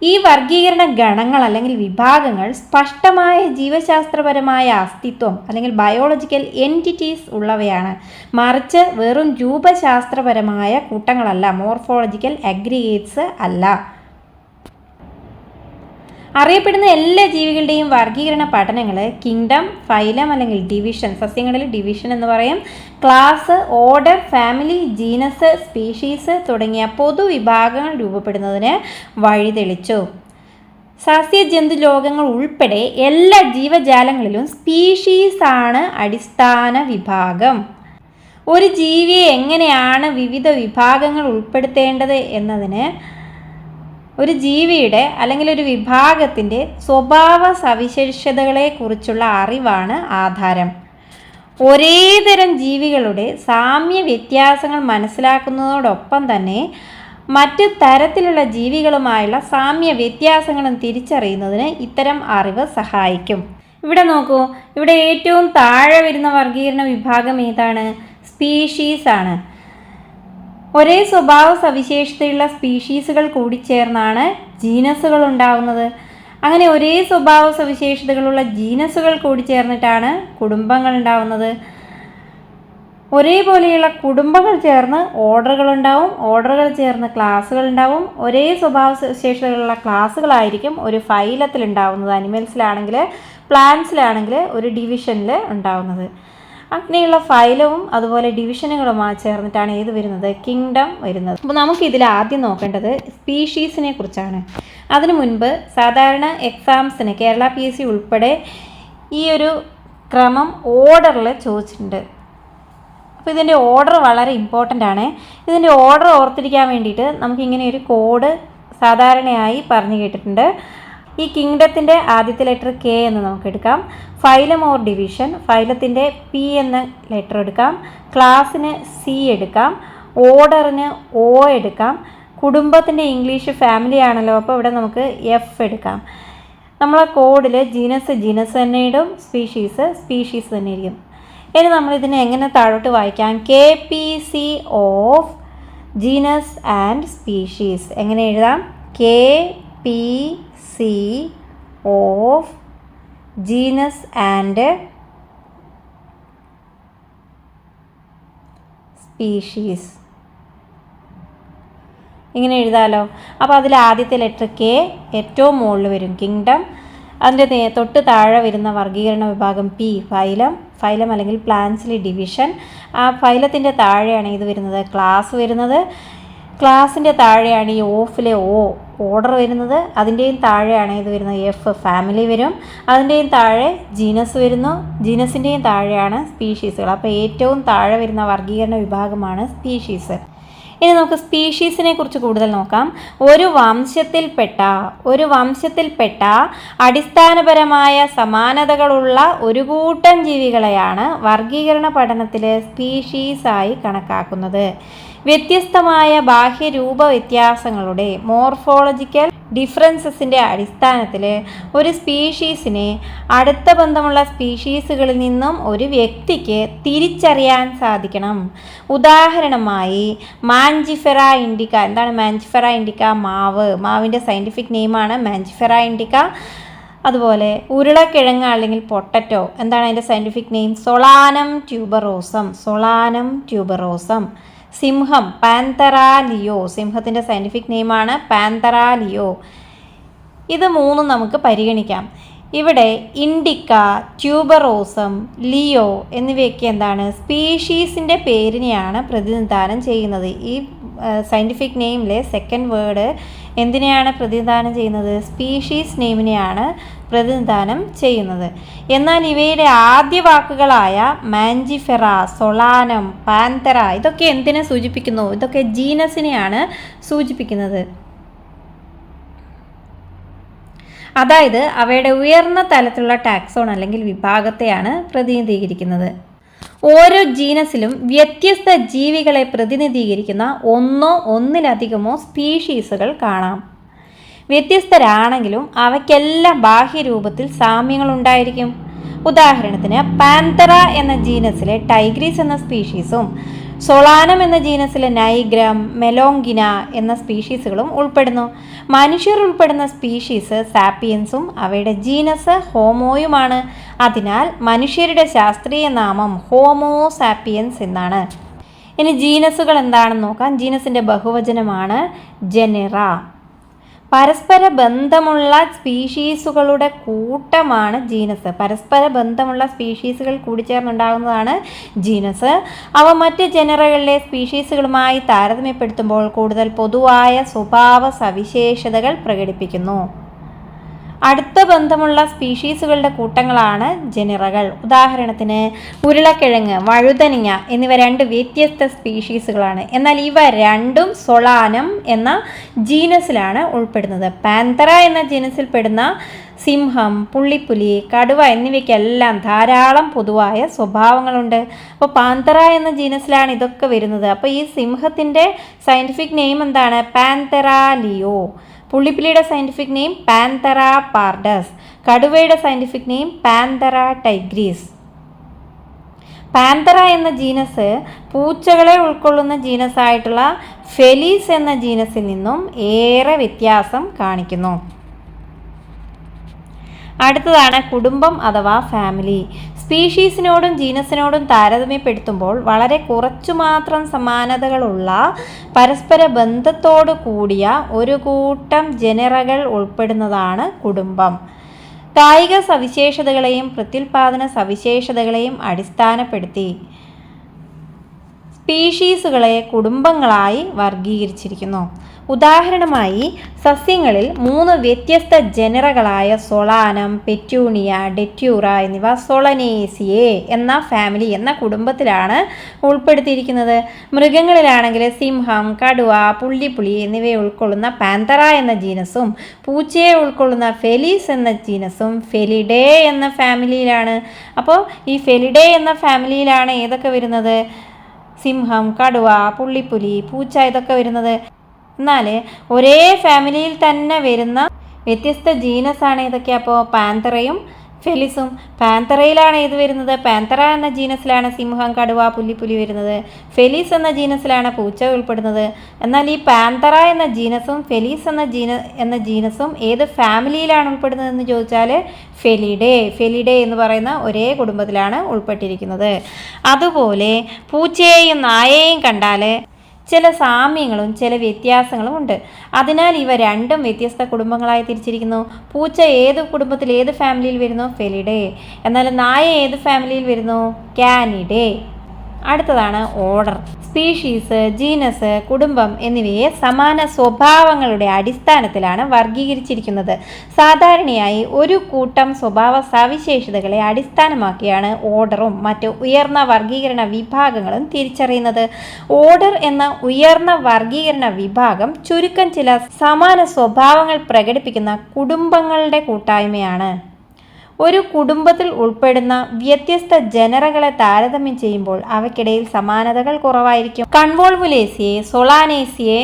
ഈ വർഗീകരണ ഗണങ്ങൾ അല്ലെങ്കിൽ വിഭാഗങ്ങൾ സ്പഷ്ടമായ ജീവശാസ്ത്രപരമായ അസ്തിത്വം അല്ലെങ്കിൽ ബയോളജിക്കൽ എൻറ്റിറ്റീസ് ഉള്ളവയാണ്, മറിച്ച് വെറും രൂപശാസ്ത്രപരമായ കൂട്ടങ്ങളല്ല, മോർഫോളജിക്കൽ അഗ്രിഗേറ്റ്സ് അല്ല. അറിയപ്പെടുന്ന എല്ലാ ജീവികളുടെയും വർഗീകരണ പഠനങ്ങൾ കിങ്ഡം, ഫൈലം അല്ലെങ്കിൽ ഡിവിഷൻ, സസ്യങ്ങളിൽ ഡിവിഷൻ എന്ന് പറയും, class, order, family, genus, species തുടങ്ങിയ പൊതുവിഭാഗങ്ങൾ രൂപപ്പെടുന്നതിന് വഴിതെളിച്ചു. സസ്യജന്തു ലോകങ്ങൾ ഉൾപ്പെടെ എല്ലാ ജീവജാലങ്ങളിലും സ്പീഷീസ് ആണ് അടിസ്ഥാന വിഭാഗം. ഒരു ജീവിയെ എങ്ങനെയാണ് വിവിധ വിഭാഗങ്ങൾ ഉൾപ്പെടുത്തേണ്ടത് എന്നതിന് ഒരു ജീവിയുടെ അല്ലെങ്കിൽ ഒരു വിഭാഗത്തിൻ്റെ സ്വഭാവ സവിശേഷതകളെക്കുറിച്ചുള്ള അറിവാണ് ആധാരം. ഒരേ തരം ജീവികളുടെ സാമ്യ വ്യത്യാസങ്ങൾ മനസ്സിലാക്കുന്നതോടൊപ്പം തന്നെ മറ്റ് തരത്തിലുള്ള ജീവികളുമായുള്ള സാമ്യ വ്യത്യാസങ്ങളും തിരിച്ചറിയുന്നതിന് ഇത്തരം അറിവ് സഹായിക്കും. ഇവിടെ നോക്കൂ, ഇവിടെ ഏറ്റവും താഴെ വരുന്ന വർഗീകരണ വിഭാഗം ഏതാണ്? സ്പീഷീസ് ആണ്. ഒരേ സ്വഭാവ സവിശേഷതയുള്ള സ്പീഷീസുകൾ കൂടിച്ചേർന്നാണ് ജീനസുകൾ ഉണ്ടാകുന്നത്. അങ്ങനെ ഒരേ സ്വഭാവ സവിശേഷതകളുള്ള ജീനസുകൾ കൂടിച്ചേർന്നിട്ടാണ് കുടുംബങ്ങൾ ഉണ്ടാകുന്നത്. ഒരേപോലെയുള്ള കുടുംബങ്ങൾ ചേർന്ന് ഓർഡറുകളുണ്ടാവും, ഓർഡറുകൾ ചേർന്ന് ക്ലാസ്സുകൾ ഉണ്ടാവും. ഒരേ സ്വഭാവ സവിശേഷതകളുള്ള ക്ലാസ്സുകളായിരിക്കും ഒരു ഫൈലത്തിൽ ഉണ്ടാവുന്നത്. അനിമൽസിലാണെങ്കിൽ, പ്ലാന്റ്സിലാണെങ്കിൽ ഒരു ഡിവിഷനിൽ ഉണ്ടാവുന്നത്. അങ്ങനെയുള്ള ഫൈലവും അതുപോലെ ഡിവിഷനുകളുമായി ചേർന്നിട്ടാണ് ഏത് വരുന്നത്? കിങ്ഡം വരുന്നത്. അപ്പോൾ നമുക്കിതിൽ ആദ്യം നോക്കേണ്ടത് സ്പീഷീസിനെ കുറിച്ചാണ്. അതിനു മുൻപ് സാധാരണ എക്സാംസിന് കേരള PSC ഉൾപ്പെടെ ഈ ഒരു ക്രമം ഓർഡറിൽ ചോദിച്ചിട്ടുണ്ട്. അപ്പോൾ ഇതിൻ്റെ ഓർഡർ വളരെ ഇമ്പോർട്ടൻ്റ് ആണ്. ഇതിൻ്റെ ഓർഡർ ഓർത്തിരിക്കാൻ വേണ്ടിയിട്ട് നമുക്കിങ്ങനെ ഒരു കോഡ് സാധാരണയായി പറഞ്ഞു കേട്ടിട്ടുണ്ട്. ഈ കിങ്ഡത്തിൻ്റെ ആദ്യത്തെ ലെറ്റർ കെ എന്ന് നമുക്ക് എടുക്കാം. ഫൈലം ഓർ ഡിവിഷൻ, ഫൈലത്തിൻ്റെ പി എന്ന ലെറ്റർ എടുക്കാം. ക്ലാസ്സിന് സി എടുക്കാം. ഓർഡറിന് ഒ എടുക്കാം. കുടുംബത്തിൻ്റെ ഇംഗ്ലീഷ് ഫാമിലി ആണല്ലോ, അപ്പോൾ ഇവിടെ നമുക്ക് എഫ് എടുക്കാം. നമ്മളെ കോഡിൽ ജീനസ് തന്നെ ഇടും, സ്പീഷീസ് തന്നെ ഇരിക്കും. ഇനി നമ്മളിതിനെ എങ്ങനെ താഴോട്ട് വായിക്കാം? KPC of genus and species. എങ്ങനെ എഴുതാം? KPC of genus and species. ഇങ്ങനെ എഴുതാമല്ലോ. അപ്പോൾ അതിൽ ആദ്യത്തെ ലെറ്റർ കെ ഏറ്റവും മുകളിൽ വരും, കിങ്ഡം. അതിൻ്റെ തൊട്ട് താഴെ വരുന്ന വർഗീകരണ വിഭാഗം പി, ഫൈലം അല്ലെങ്കിൽ പ്ലാന്റ്സിലെ ഡിവിഷൻ. ആ ഫൈലത്തിൻ്റെ താഴെയാണ് ഇത് വരുന്നത്, ക്ലാസ് വരുന്നത്. ക്ലാസിൻ്റെ താഴെയാണ് ഈ ഓഫിലെ ഓർഡർ വരുന്നത്. അതിൻ്റെയും താഴെയാണ് ഇത് വരുന്നത് എഫ്, ഫാമിലി വരും. അതിൻ്റെയും താഴെ ജീനസ് വരുന്നു. ജീനസിൻ്റെയും താഴെയാണ് സ്പീഷീസുകൾ. അപ്പോൾ ഏറ്റവും താഴെ വരുന്ന വർഗീകരണ വിഭാഗമാണ് സ്പീഷീസ്. ഇനി നമുക്ക് സ്പീഷീസിനെ കുറിച്ച് കൂടുതൽ നോക്കാം. ഒരു വംശത്തിൽപ്പെട്ട അടിസ്ഥാനപരമായ സമാനതകളുള്ള ഒരു കൂട്ടം ജീവികളെയാണ് വർഗീകരണ പഠനത്തിൽ സ്പീഷീസായി കണക്കാക്കുന്നത്. വ്യത്യസ്തമായ ബാഹ്യരൂപ വ്യത്യാസങ്ങളുടെ മോർഫോളജിക്കൽ ഡിഫറൻസസിൻ്റെ അടിസ്ഥാനത്തിൽ ഒരു സ്പീഷീസിനെ അടുത്ത ബന്ധമുള്ള സ്പീഷീസുകളിൽ നിന്നും ഒരു വ്യക്തിക്ക് തിരിച്ചറിയാൻ സാധിക്കണം. ഉദാഹരണമായി മാഞ്ചിഫെറ ഇൻഡിക്ക. എന്താണ് മാഞ്ചിഫെറ ഇൻഡിക്ക? മാവിൻ്റെ സയൻറ്റിഫിക് നെയിമാണ് മാഞ്ചിഫെറ ഇൻഡിക്ക. അതുപോലെ ഉരുളക്കിഴങ്ങ് അല്ലെങ്കിൽ പൊട്ടറ്റോ, എന്താണ് അതിൻ്റെ സയൻറ്റിഫിക് നെയിം? Solanum tuberosum. സിംഹം, പാന്തറ ലിയോ. സിംഹത്തിൻ്റെ സയൻറ്റിഫിക് നെയിമാണ് പാന്തറ ലിയോ. ഇത് മൂന്നും നമുക്ക് പരിഗണിക്കാം. ഇവിടെ ഇൻഡിക്ക, ട്യൂബറോസം, ലിയോ എന്നിവയൊക്കെ എന്താണ്? സ്പീഷീസിൻ്റെ പേരിനെയാണ് പ്രതിനിധാനം ചെയ്യുന്നത്. ഈ സയൻറ്റിഫിക് നെയിമിലെ സെക്കൻഡ് വേർഡ് എന്തിനെയാണ് പ്രതിനിധാനം ചെയ്യുന്നത്? സ്പീഷീസ് നെയിമിനെയാണ് പ്രതിനിധാനം ചെയ്യുന്നത്. എന്നാൽ ഇവയുടെ ആദ്യ വാക്കുകളായ മാഞ്ചിഫെറ, സൊളാനം, പാന്തറ ഇതൊക്കെ എന്തിനെ സൂചിപ്പിക്കുന്നു? ഇതൊക്കെ ജീനസിനെയാണ് സൂചിപ്പിക്കുന്നത്. അതായത് അവയുടെ ഉയർന്ന തലത്തിലുള്ള ടാക്സോൺ അല്ലെങ്കിൽ വിഭാഗത്തെയാണ് പ്രതിനിധീകരിക്കുന്നത്. ഓരോ ജീനസിലും വ്യത്യസ്ത ജീവികളെ പ്രതിനിധീകരിക്കുന്ന ഒന്നിലധികമോ സ്പീഷീസുകൾ കാണാം. വ്യത്യസ്തരാണെങ്കിലും അവയ്ക്കെല്ലാം ബാഹ്യരൂപത്തിൽ സാമ്യങ്ങളുണ്ടായിരിക്കും. ഉദാഹരണത്തിന് പാന്തറ എന്ന ജീനസിലെ ടൈഗ്രീസ് എന്ന സ്പീഷീസും സൊളാനം എന്ന ജീനസിലെ നൈഗ്രം, മെലോങ്കിന എന്ന സ്പീഷീസുകളും ഉൾപ്പെടുന്നു. മനുഷ്യർ ഉൾപ്പെടുന്ന സ്പീഷീസ് സാപ്പിയൻസും അവയുടെ ജീനസ് ഹോമോയുമാണ്. അതിനാൽ മനുഷ്യരുടെ ശാസ്ത്രീയ നാമം ഹോമോ സാപ്പിയൻസ് എന്നാണ്. ഇനി ജീനസുകൾ എന്താണെന്ന് നോക്കാം. ജീനസിൻ്റെ ബഹുവചനമാണ് ജെനിറ. പരസ്പര ബന്ധമുള്ള സ്പീഷീസുകളുടെ കൂട്ടമാണ് ജീനസ്. പരസ്പര ബന്ധമുള്ള സ്പീഷീസുകൾ കൂടിച്ചേർന്നുണ്ടാകുന്നതാണ് ജീനസ്. അവ മറ്റ് ജനറകളിലെ സ്പീഷീസുകളുമായി താരതമ്യപ്പെടുത്തുമ്പോൾ കൂടുതൽ പൊതുവായ സ്വഭാവ സവിശേഷതകൾ പ്രകടിപ്പിക്കുന്നു. അടുത്ത ബന്ധമുള്ള സ്പീഷീസുകളുടെ കൂട്ടങ്ങളാണ് ജെനിറകൾ. ഉദാഹരണത്തിന് ഉരുളക്കിഴങ്ങ്, വഴുതനങ്ങ എന്നിവ രണ്ട് വ്യത്യസ്ത സ്പീഷീസുകളാണ്. എന്നാൽ ഇവ രണ്ടും സൊളാനം എന്ന ജീനസിലാണ് ഉൾപ്പെടുന്നത്. പാന്തറ എന്ന ജീനസിൽപ്പെടുന്ന സിംഹം, പുള്ളിപ്പുലി, കടുവ എന്നിവയ്ക്കെല്ലാം ധാരാളം പൊതുവായ സ്വഭാവങ്ങളുണ്ട്. അപ്പോൾ പാന്തറ എന്ന ജീനസിലാണ് ഇതൊക്കെ വരുന്നത്. അപ്പോൾ ഈ സിംഹത്തിൻ്റെ സയൻറ്റിഫിക് നെയിം എന്താണ്? Panthera leo. പുള്ളിപ്പുലിയുടെ സയൻറ്റിഫിക് നെയിം പാന്തറ പാർഡസ്. കടുവയുടെ scientific name Panthera tigris. Panthera എന്ന ജീനസ് പൂച്ചകളെ ഉൾക്കൊള്ളുന്ന ജീനസായിട്ടുള്ള ഫെലീസ് എന്ന ജീനസിൽ നിന്നും ഏറെ വ്യത്യാസം കാണിക്കുന്നു. അടുത്തതാണ് കുടുംബം അഥവാ ഫാമിലി. സ്പീഷീസിനോടും ജീനസിനോടും താരതമ്യപ്പെടുത്തുമ്പോൾ വളരെ കുറച്ചു മാത്രം സമാനതകളുള്ള പരസ്പര ബന്ധത്തോടു കൂടിയ ഒരു കൂട്ടം ജനറകൾ ഉൾപ്പെടുന്നതാണ് കുടുംബം. കായിക സവിശേഷതകളെയും പ്രത്യുൽപാദന സവിശേഷതകളെയും അടിസ്ഥാനപ്പെടുത്തി സ്പീഷീസുകളെ കുടുംബങ്ങളായി വർഗീകരിച്ചിരിക്കുന്നു. ഉദാഹരണമായി സസ്യങ്ങളിൽ 3 വ്യത്യസ്ത ജനറകളായ സൊളാനം, പെറ്റൂണിയ, ഡെറ്റ്യൂറ എന്നിവ സൊളനേസിയേ എന്ന ഫാമിലി എന്ന കുടുംബത്തിലാണ് ഉൾപ്പെടുത്തിയിരിക്കുന്നത്. മൃഗങ്ങളിലാണെങ്കിൽ സിംഹം, കടുവ, പുള്ളിപ്പുലി എന്നിവയെ ഉൾക്കൊള്ളുന്ന പാന്തറ എന്ന ജീനസും പൂച്ചയെ ഉൾക്കൊള്ളുന്ന ഫെലീസ് എന്ന ജീനസും ഫെലിഡേ എന്ന ഫാമിലിയിലാണ്. അപ്പോൾ ഈ ഫെലിഡേ എന്ന ഫാമിലിയിലാണ് ഏതൊക്കെ വരുന്നത്? സിംഹം, കടുവ, പുള്ളിപ്പുലി, പൂച്ച ഇതൊക്കെ വരുന്നത്. എന്നാൽ ഒരേ ഫാമിലിയിൽ തന്നെ വരുന്ന വ്യത്യസ്ത ജീനസാണ് ഏതൊക്കെ? അപ്പോൾ പാന്തറയും ഫെലിസും. പാന്തറയിലാണ് ഏത് വരുന്നത്? പാന്തറ എന്ന ജീനസിലാണ് സിംഹം, കടുവ, പുള്ളിപ്പുലി വരുന്നത്. ഫെലിസ് എന്ന ജീനസിലാണ് പൂച്ച ഉൾപ്പെടുന്നത്. എന്നാൽ ഈ പാന്തറ എന്ന ജീനസും ഫെലിസ് എന്ന ജീനസും ഏത് ഫാമിലിയിലാണ് ഉൾപ്പെടുന്നതെന്ന് ചോദിച്ചാൽ ഫെലിഡേ എന്ന് പറയുന്ന ഒരേ കുടുംബത്തിലാണ് ഉൾപ്പെട്ടിരിക്കുന്നത്. അതുപോലെ പൂച്ചയെയും നായയെയും കണ്ടാൽ ചില സാമ്യങ്ങളും ചില വ്യത്യാസങ്ങളും ഉണ്ട്. അതിനാൽ ഇവ രണ്ടും വ്യത്യസ്ത കുടുംബങ്ങളായി തിരിച്ചിരിക്കുന്നു. പൂച്ച ഏത് കുടുംബത്തിൽ, ഏത് ഫാമിലിയിൽ വരുന്നു? ഫെലിഡേ. എന്നാൽ നായ ഏത് ഫാമിലിയിൽ വരുന്നു? കാനിഡേ. അടുത്തതാണ് ഓർഡർ. സ്പീഷീസ്, ജീനസ്, കുടുംബം എന്നിവയെ സമാന സ്വഭാവങ്ങളുടെ അടിസ്ഥാനത്തിലാണ് വർഗീകരിച്ചിരിക്കുന്നത്. സാധാരണയായി ഒരു കൂട്ടം സ്വഭാവ സവിശേഷതകളെ അടിസ്ഥാനമാക്കിയാണ് ഓർഡറും മറ്റ് ഉയർന്ന വർഗീകരണ വിഭാഗങ്ങളും തിരിച്ചറിയുന്നത്. ഓർഡർ എന്ന ഉയർന്ന വർഗീകരണ വിഭാഗം ചുരുക്കം ചില സമാന സ്വഭാവങ്ങൾ പ്രകടിപ്പിക്കുന്ന കുടുംബങ്ങളുടെ കൂട്ടായ്മയാണ്. ഒരു കുടുംബത്തിൽ ഉൾപ്പെടുന്ന വ്യത്യസ്ത ജനറകളെ താരതമ്യം ചെയ്യുമ്പോൾ അവയ്ക്കിടയിൽ സമാനതകൾ കുറവായിരിക്കും. കൺവോൾവുലേസിയെ, സൊളാനേസിയെ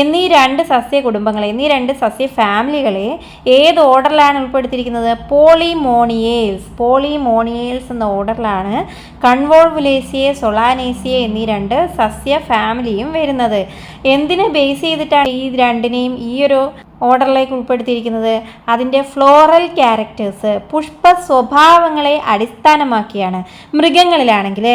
എന്നീ 2 സസ്യ കുടുംബങ്ങളെ, എന്നീ 2 സസ്യ ഫാമിലികളെ ഏത് ഓർഡറിലാണ് ഉൾപ്പെടുത്തിയിരിക്കുന്നത്? പോളിമോണിയേൽസ് എന്ന ഓർഡറിലാണ് കൺവോൾവുലേസിയെ, സൊളാനേസിയെ എന്നീ 2 സസ്യ ഫാമിലിയും വരുന്നത്. എന്തിനെ ബേസ് ചെയ്തിട്ടാണ് ഈ രണ്ടിനെയും ഈ ഒരു ഓർഡറിലേക്ക് ഉൾപ്പെടുത്തിയിരിക്കുന്നത്? അതിൻ്റെ ഫ്ലോറൽ ക്യാരക്ടേഴ്സ്, പുഷ്പ സ്വഭാവങ്ങളെ അടിസ്ഥാനമാക്കിയാണ്. മൃഗങ്ങളിലാണെങ്കിൽ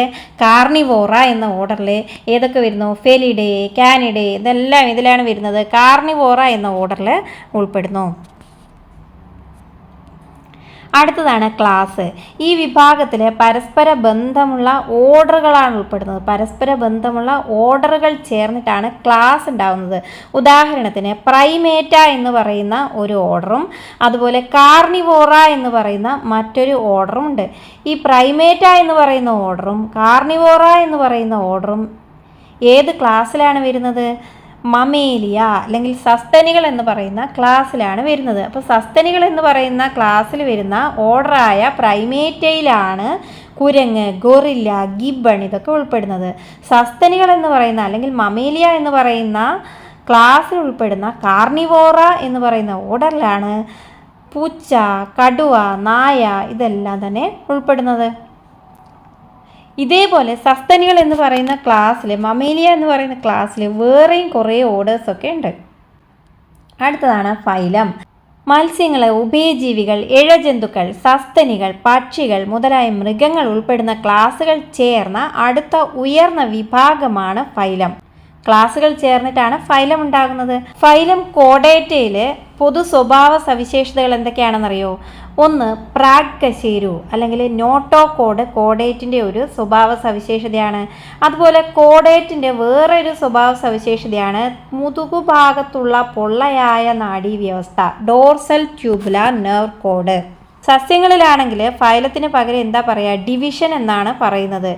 കാർണിവോറ എന്ന ഓർഡറിൽ ഏതൊക്കെ വരുന്നു? ഫെലിഡേ, കാനിഡേ ഇതെല്ലാം ഇതിലാണ് വരുന്നത്. കാർണിവോറ എന്ന ഓർഡറിൽ ഉൾപ്പെടുന്നു. അടുത്തതാണ് ക്ലാസ്. ഈ വിഭാഗത്തിൽ പരസ്പര ബന്ധമുള്ള ഓർഡറുകളാണ് ഉൾപ്പെടുന്നത്. പരസ്പര ബന്ധമുള്ള ഓർഡറുകൾ ചേർന്നിട്ടാണ് ക്ലാസ് ഉണ്ടാകുന്നത്. ഉദാഹരണത്തിന് പ്രൈമേറ്റ എന്ന് പറയുന്ന ഒരു ഓർഡറും അതുപോലെ കാർണിവോറ എന്ന് പറയുന്ന മറ്റൊരു ഓർഡറും ഉണ്ട്. ഈ പ്രൈമേറ്റ എന്ന് പറയുന്ന ഓർഡറും കാർണിവോറ എന്ന് പറയുന്ന ഓർഡറും ഏത് ക്ലാസ്സിലാണ് വരുന്നത്? മമേലിയ അല്ലെങ്കിൽ സസ്തനികൾ എന്ന് പറയുന്ന ക്ലാസ്സിലാണ് വരുന്നത്. അപ്പോൾ സസ്തനികൾ എന്ന് പറയുന്ന ക്ലാസ്സിൽ വരുന്ന ഓർഡറായ പ്രൈമേറ്റയിലാണ് കുരങ്ങ്, ഗൊറില്ല, ഗിബൺ ഇതൊക്കെ ഉൾപ്പെടുന്നത്. സസ്തനികൾ എന്ന് പറയുന്ന അല്ലെങ്കിൽ മമേലിയ എന്ന് പറയുന്ന ക്ലാസ്സിൽ ഉൾപ്പെടുന്ന കാർണിവോറ എന്ന് പറയുന്ന ഓർഡറിലാണ് പൂച്ച, കടുവ, നായ ഇതെല്ലാം തന്നെ ഉൾപ്പെടുന്നത്. ഇതേപോലെ സസ്തനികൾ എന്ന് പറയുന്ന ക്ലാസ്സിൽ, മമേലിയ എന്ന് പറയുന്ന ക്ലാസ്സിൽ വേറെയും കുറേ ഓർഡേഴ്സൊക്കെ ഉണ്ട്. അടുത്തതാണ് ഫൈലം. മത്സ്യങ്ങൾ, ഉഭയജീവികൾ, ഇഴജന്തുക്കൾ, സസ്തനികൾ, പക്ഷികൾ മുതലായ മൃഗങ്ങൾ ഉൾപ്പെടുന്ന ക്ലാസുകൾ ചേർന്ന അടുത്ത ഉയർന്ന വിഭാഗമാണ് ഫൈലം. ക്ലാസുകൾ ചേർന്നിട്ടാണ് ഫൈലം ഉണ്ടാകുന്നത്. ഫൈലം കോഡേറ്റയിൽ പൊതു സ്വഭാവ സവിശേഷതകൾ എന്തൊക്കെയാണെന്നറിയോ? ഒന്ന്, പ്രാഗ്കശേരു അല്ലെങ്കിൽ നോട്ടോകോഡ് കോഡേറ്റിൻ്റെ ഒരു സ്വഭാവ സവിശേഷതയാണ്. അതുപോലെ കോഡേറ്റിൻ്റെ വേറൊരു സ്വഭാവ സവിശേഷതയാണ് മുതുകുഭാഗത്തുള്ള പൊള്ളയായ നാഡീവ്യവസ്ഥ, ഡോർസൽ ട്യൂബുലാർ നെർവ് കോഡ്. സസ്യങ്ങളിലാണെങ്കിൽ ഫൈലത്തിന് പകരം എന്താ പറയുക? ഡിവിഷൻ എന്നാണ് പറയുന്നത്.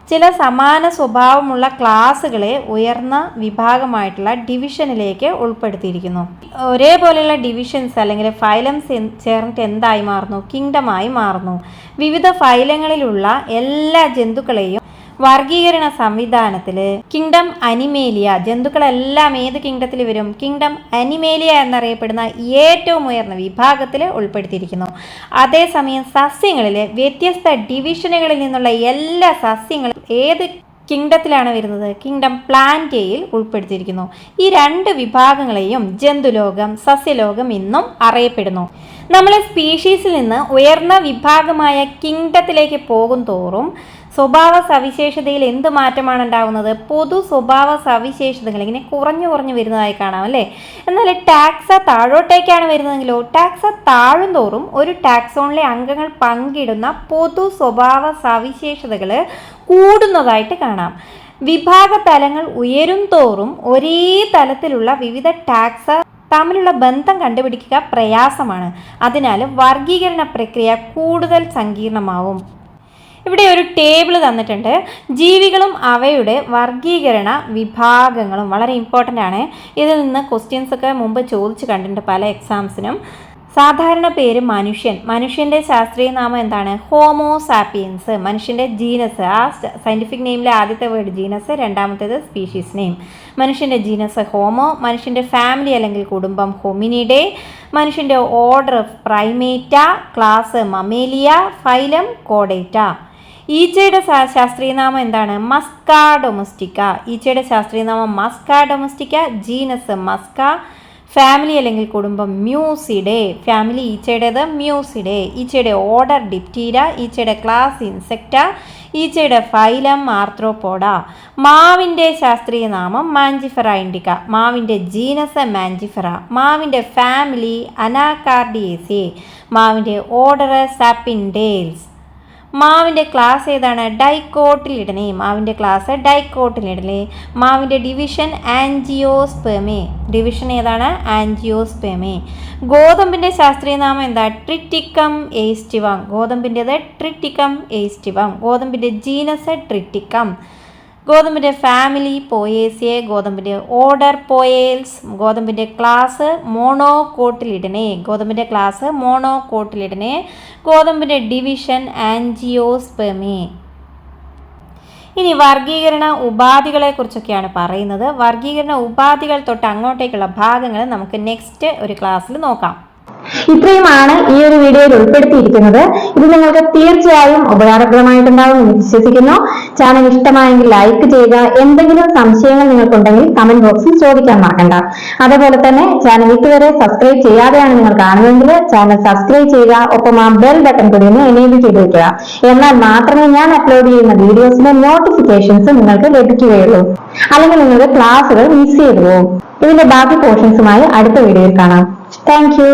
ചില സമാന സ്വഭാവമുള്ള ക്ലാസുകളെ ഉയർന്ന വിഭാഗമായിട്ടുള്ള ഡിവിഷനിലേക്ക് ഉൾപ്പെടുത്തിയിരിക്കുന്നു. ഒരേപോലെയുള്ള ഡിവിഷൻസ് അല്ലെങ്കിൽ ഫൈലംസ് ചേർന്നിട്ട് എന്തായി മാറുന്നു? കിങ്ഡമായി മാറുന്നു. വിവിധ ഫൈലങ്ങളിലുള്ള എല്ലാ ജന്തുക്കളെയും വർഗീകരണ സംവിധാനത്തിൽ കിങ്ഡം അനിമേലിയ, ജന്തുക്കളെല്ലാം ഏത് കിങ്ഡത്തിൽ വരും? കിങ്ഡം അനിമേലിയ എന്നറിയപ്പെടുന്ന ഏറ്റവും ഉയർന്ന വിഭാഗത്തിൽ ഉൾപ്പെടുത്തിയിരിക്കുന്നു. അതേസമയം സസ്യങ്ങളിൽ വ്യത്യസ്ത ഡിവിഷനുകളിൽ നിന്നുള്ള എല്ലാ സസ്യങ്ങളും ഏത് കിങ്ഡത്തിലാണ് വരുന്നത്? കിങ്ഡം പ്ലാന്റേയിൽ ഉൾപ്പെടുത്തിയിരിക്കുന്നു. ഈ 2 വിഭാഗങ്ങളെയും ജന്തുലോകം, സസ്യലോകം എന്നും അറിയപ്പെടുന്നു. നമ്മൾ സ്പീഷീസിൽ നിന്ന് ഉയർന്ന വിഭാഗമായ കിങ്ഡത്തിലേക്ക് പോകും തോറും സ്വഭാവ സവിശേഷതയിൽ എന്ത് മാറ്റമാണ് ഉണ്ടാകുന്നത്? പൊതു സ്വഭാവ സവിശേഷതകൾ ഇങ്ങനെ കുറഞ്ഞു വരുന്നതായി കാണാം അല്ലേ? എന്നാൽ ടാക്സ താഴോട്ടേക്കാണ് വരുന്നതെങ്കിലോ ടാക്സ താഴും തോറും ഒരു ടാക്സോണിലെ അംഗങ്ങൾ പങ്കിടുന്ന പൊതു സ്വഭാവ സവിശേഷതകൾ കൂടുന്നതായിട്ട് കാണാം. വിഭാഗ തലങ്ങൾ ഉയരും തോറും ഒരേ തലത്തിലുള്ള വിവിധ ടാക്സ് തമ്മിലുള്ള ബന്ധം കണ്ടുപിടിക്കുക പ്രയാസമാണ്. അതിനാൽ വർഗീകരണ പ്രക്രിയ കൂടുതൽ സങ്കീർണമാവും. ഇവിടെ ഒരു ടേബിൾ തന്നിട്ടുണ്ട്. ജീവികളും അവയുടെ വർഗീകരണ വിഭാഗങ്ങളും വളരെ ഇമ്പോർട്ടൻ്റ് ആണ്. ഇതിൽ നിന്ന് ക്വസ്റ്റ്യൻസ് ഒക്കെ മുമ്പ് ചോദിച്ചു കണ്ടിട്ടുണ്ട് പല എക്സാംസിനും. സാധാരണ പേര് മനുഷ്യൻ. മനുഷ്യൻ്റെ ശാസ്ത്രീയ നാമം എന്താണ്? Homo sapiens. മനുഷ്യൻ്റെ ജീനസ്, ആ സയൻറ്റിഫിക് നെയിമിലെ ആദ്യത്തെ വേർഡ് ജീനസ്, രണ്ടാമത്തേത് സ്പീഷീസ് നെയിം. മനുഷ്യൻ്റെ ജീനസ് ഹോമോ. മനുഷ്യൻ്റെ ഫാമിലി അല്ലെങ്കിൽ കുടുംബം ഹൊമിനിഡേ. മനുഷ്യൻ്റെ order Primata. Class Mammalia. Phylum കോഡേറ്റ. ഈച്ചയുടെ ശാസ്ത്രീയ നാമം എന്താണ്? Musca domestica. ഈച്ചയുടെ ശാസ്ത്രീയ നാമം Musca domestica. Genus Musca. Family അല്ലെങ്കിൽ കുടുംബം മ്യൂസിഡേ. ഫാമിലി ഈച്ചയുടേത് മ്യൂസിഡേ. ഈച്ചയുടെ ഓർഡർ ഡിപ്റ്റീര. ഈച്ചയുടെ ക്ലാസ് ഇൻസെക്റ്റ. ഈച്ചയുടെ ഫൈലം ആർത്രോപോഡ. മാവിൻ്റെ ശാസ്ത്രീയ നാമം മാഞ്ചിഫെറ ഇൻഡിക്ക. മാവിൻ്റെ ജീനസ് മാഞ്ചിഫെറ. മാവിൻ്റെ ഫാമിലി അനാകാർഡിയേസിയേ. മാവിൻ്റെ ഓർഡർ സാപ്പിൻഡേൽസ്. മാവിൻ്റെ ക്ലാസ് ഏതാണ്? ഡൈക്കോട്ടിലിഡനെ. മാവിൻ്റെ ക്ലാസ് ഡൈക്കോട്ടിലിഡനെ. മാവിൻ്റെ ഡിവിഷൻ ആൻജിയോസ്പെർമേ. ഡിവിഷൻ ഏതാണ്? ആൻജിയോസ്പെർമേ. ഗോതമ്പിൻ്റെ ശാസ്ത്രീയ നാമം എന്താ? Triticum aestivum. ഗോതമ്പിൻ്റെത് ട്രിറ്റിക്കം എയ്സ്റ്റിവം. ഗോതമ്പിൻ്റെ ജീനസ് ട്രിറ്റിക്കം. ഗോതമ്പിൻ്റെ ഫാമിലി പോയേസിയെ. ഗോതമ്പിൻ്റെ ഓർഡർ പോയേൽസ്. ഗോതമ്പിൻ്റെ ക്ലാസ് മോണോകോട്ടിലിഡനെ. ഗോതമ്പിൻ്റെ ക്ലാസ് മോണോകോട്ടിലിഡനെ. ഗോതമ്പിൻ്റെ ഡിവിഷൻ ആൻജിയോസ്പെർമേ. ഇനി വർഗീകരണ ഉപാധികളെ കുറിച്ചൊക്കെയാണ് പറയുന്നത്. വർഗീകരണ ഉപാധികൾ തൊട്ട് അങ്ങോട്ടേക്കുള്ള ഭാഗങ്ങൾ നമുക്ക് നെക്സ്റ്റ് ഒരു ക്ലാസ്സിൽ നോക്കാം. ഇത്രയുമാണ് ഈ ഒരു വീഡിയോയിൽ ഉൾപ്പെടുത്തിയിരിക്കുന്നത്. ഇത് നിങ്ങൾക്ക് തീർച്ചയായും ഉപകാരപ്രദമായിട്ടുണ്ടാവും എന്ന് വിശ്വസിക്കുന്നു. ചാനൽ ഇഷ്ടമായെങ്കിൽ ലൈക്ക് ചെയ്യുക. എന്തെങ്കിലും സംശയങ്ങൾ നിങ്ങൾക്കുണ്ടെങ്കിൽ കമന്റ് ബോക്സിൽ ചോദിക്കാൻ മറക്കണ്ട. അതുപോലെ തന്നെ ചാനൽ ഇതുവരെ സബ്സ്ക്രൈബ് ചെയ്യാതെയാണ് നിങ്ങൾ കാണുന്നതെങ്കിൽ ചാനൽ സബ്സ്ക്രൈബ് ചെയ്യുക. ഒപ്പം ആ ബെൽ ബട്ടൺ കൂടി ഒന്ന് എനേബിൾ ചെയ്ത് വെക്കുക. എന്നാൽ മാത്രമേ ഞാൻ അപ്ലോഡ് ചെയ്യുന്ന വീഡിയോസിന്റെ നോട്ടിഫിക്കേഷൻസ് നിങ്ങൾക്ക് ലഭിക്കുകയുള്ളൂ. അല്ലെങ്കിൽ നിങ്ങൾക്ക് ക്ലാസ്സുകൾ മിസ് ചെയ്തു പോകും. ഇതിന്റെ ബാക്കി പോർഷൻസുമായി അടുത്ത വീഡിയോയിൽ കാണാം. Thank you.